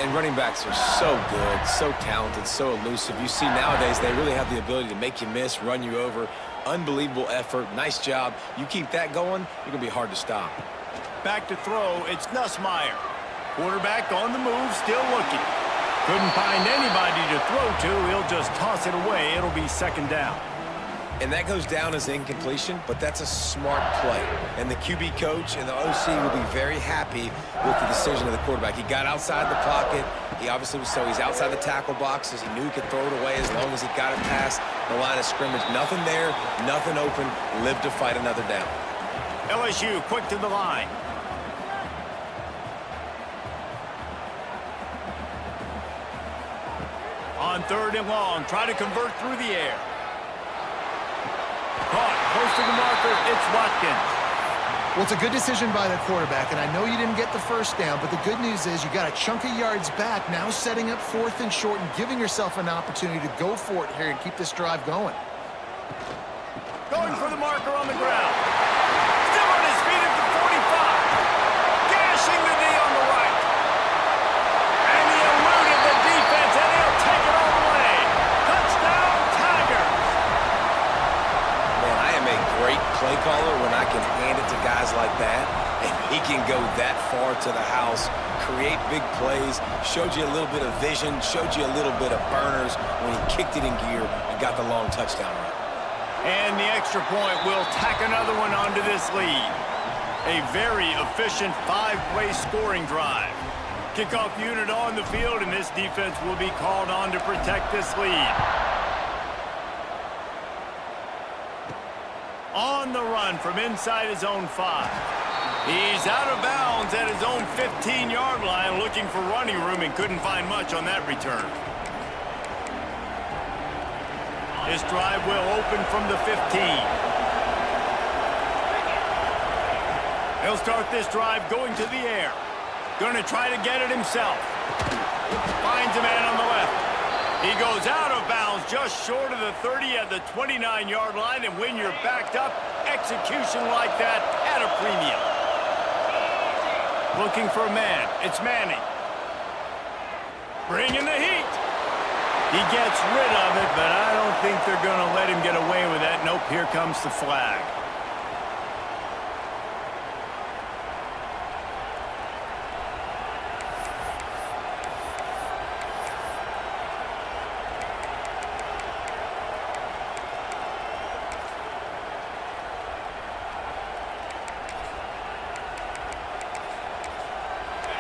And running backs are so good, so talented, so elusive. You see nowadays they really have the ability to make you miss, run you over. Unbelievable effort. Nice job. You keep that going, you're going to be hard to stop. Back to throw, it's Nussmeier. Quarterback on the move, still looking. Couldn't find anybody to throw to. He'll just toss it away. It'll be second down. And that goes down as incompletion, but that's a smart play. And the QB coach and the OC will be very happy with the decision of the quarterback. He got outside the pocket. He obviously was he's outside the tackle boxes. He knew he could throw it away as long as he got it past the line of scrimmage. Nothing there, nothing open. Live to fight another down. LSU quick to the line. On 3rd and long, try to convert through the air. Caught, close to the marker, it's Watkins. Well, it's a good decision by the quarterback, and I know you didn't get the first down, but the good news is you got a chunk of yards back, now setting up 4th and short and giving yourself an opportunity to go for it here and keep this drive going. Going for the marker on the ground. Still on his feet at the 45. Gashing the knee on the right. And he eluded the defense, and he'll take it all the way. Touchdown, Tigers. Man, I am a great play caller when I can hand it to guys like that, and he can go that far to the house, create big plays, showed you a little bit of vision, showed you a little bit of burners when he kicked it in gear and got the long touchdown run. And the extra point will tack another one onto this lead. A very efficient 5-play scoring drive. Kickoff unit on the field, and this defense will be called on to protect this lead. On the run from inside his own 5. He's out of bounds at his own 15-yard line, looking for running room and couldn't find much on that return. This drive will open from the 15. He'll start this drive going to the air. Going to try to get it himself. Finds a man on the left. He goes out of bounds just short of the 30 at the 29-yard line, and when you're backed up, execution like that at a premium. Looking for a man. It's Manning. Bringing the heat. He gets rid of it, but I don't think they're going to let him get away with that. Nope, here comes the flag.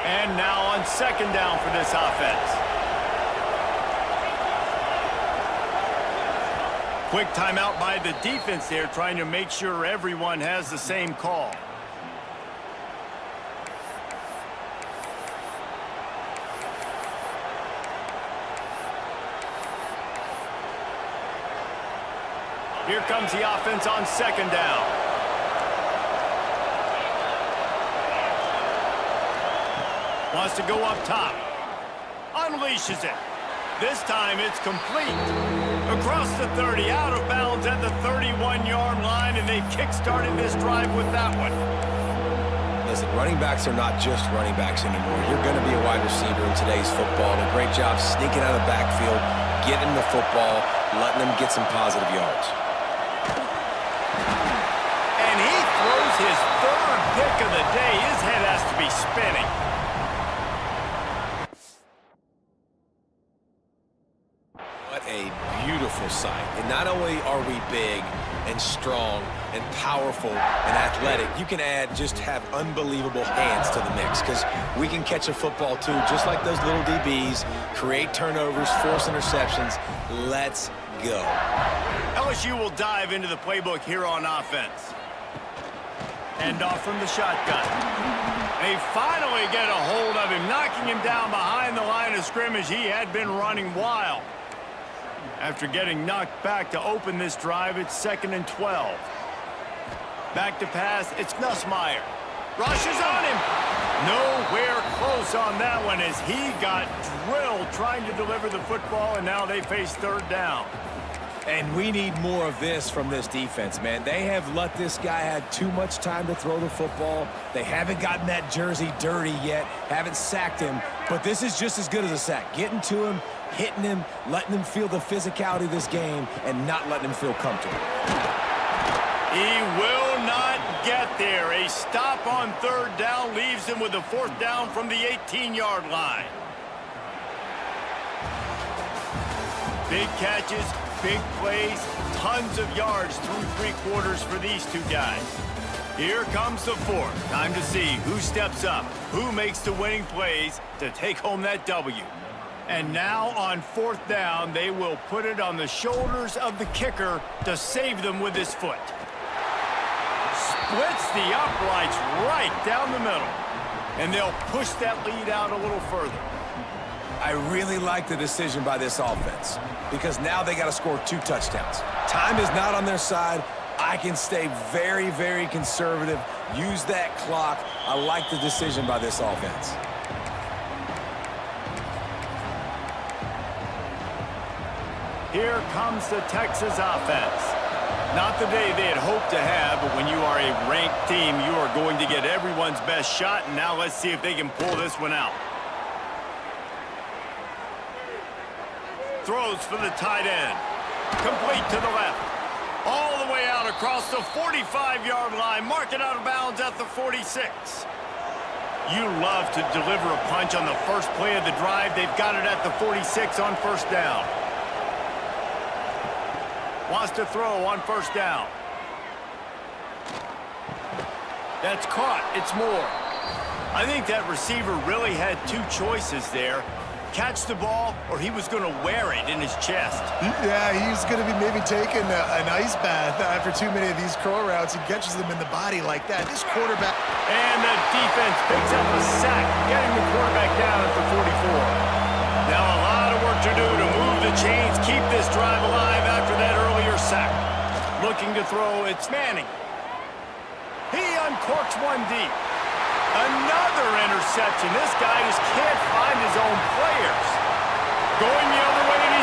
And now on second down for this offense. Quick timeout by the defense there, trying to make sure everyone has the same call. Here comes the offense on second down. Wants to go up top. Unleashes it. This time it's complete. Across the 30, out of bounds at the 31-yard line, and they kick-started this drive with that one. Listen, running backs are not just running backs anymore. You're going to be a wide receiver in today's football, and a great job sneaking out of the backfield, getting the football, letting them get some positive yards. And he throws his third pick of the day. His head has to be spinning. What a beautiful sight. And not only are we big and strong and powerful and athletic, you can just have unbelievable hands to the mix, because we can catch a football too, just like those little DBs, create turnovers, force interceptions. Let's go. LSU will dive into the playbook here on offense. Hand off from the shotgun. They finally get a hold of him, knocking him down behind the line of scrimmage. He had been running wild. After getting knocked back to open this drive, it's 2nd and 12. Back to pass, it's Nussmeier. Rushes on him. Nowhere close on that one as he got drilled trying to deliver the football, and now they face third down. And we need more of this from this defense, man. They have let this guy have too much time to throw the football. They haven't gotten that jersey dirty yet, haven't sacked him, but this is just as good as a sack. Getting to him, hitting him, letting him feel the physicality of this game, and not letting him feel comfortable. He will not get there. A stop on third down leaves him with a fourth down from the 18-yard line. Big catches, big plays, tons of yards through three quarters for these two guys. Here comes the fourth. Time to see who steps up, who makes the winning plays to take home that W. And now on fourth down, they will put it on the shoulders of the kicker to save them with his foot. Splits the uprights right down the middle. And they'll push that lead out a little further. I really like the decision by this offense, because now they got to score 2 touchdowns. Time is not on their side. I can stay very, very conservative, use that clock. I like the decision by this offense. Here comes the Texas offense. Not the day they had hoped to have, but when you are a ranked team, you are going to get everyone's best shot, and now let's see if they can pull this one out. Throws for the tight end. Complete to the left. All the way out across the 45-yard line. Mark it out of bounds at the 46. You love to deliver a punch on the first play of the drive. They've got it at the 46 on first down. Wants to throw on first down. That's caught. It's Moore. I think that receiver really had 2 choices there. Catch the ball, or he was going to wear it in his chest. Yeah, he's going to be maybe taking an ice bath after too many of these curl routes. He catches them in the body like that. This quarterback... And the defense picks up a sack, getting the quarterback down at the 44. Now a lot of work to do to move the chains, keep this drive alive after that earlier sack. Looking to throw, it's Manning. He uncorks one deep. Another interception. This guy just can't find his own players. Going the other way to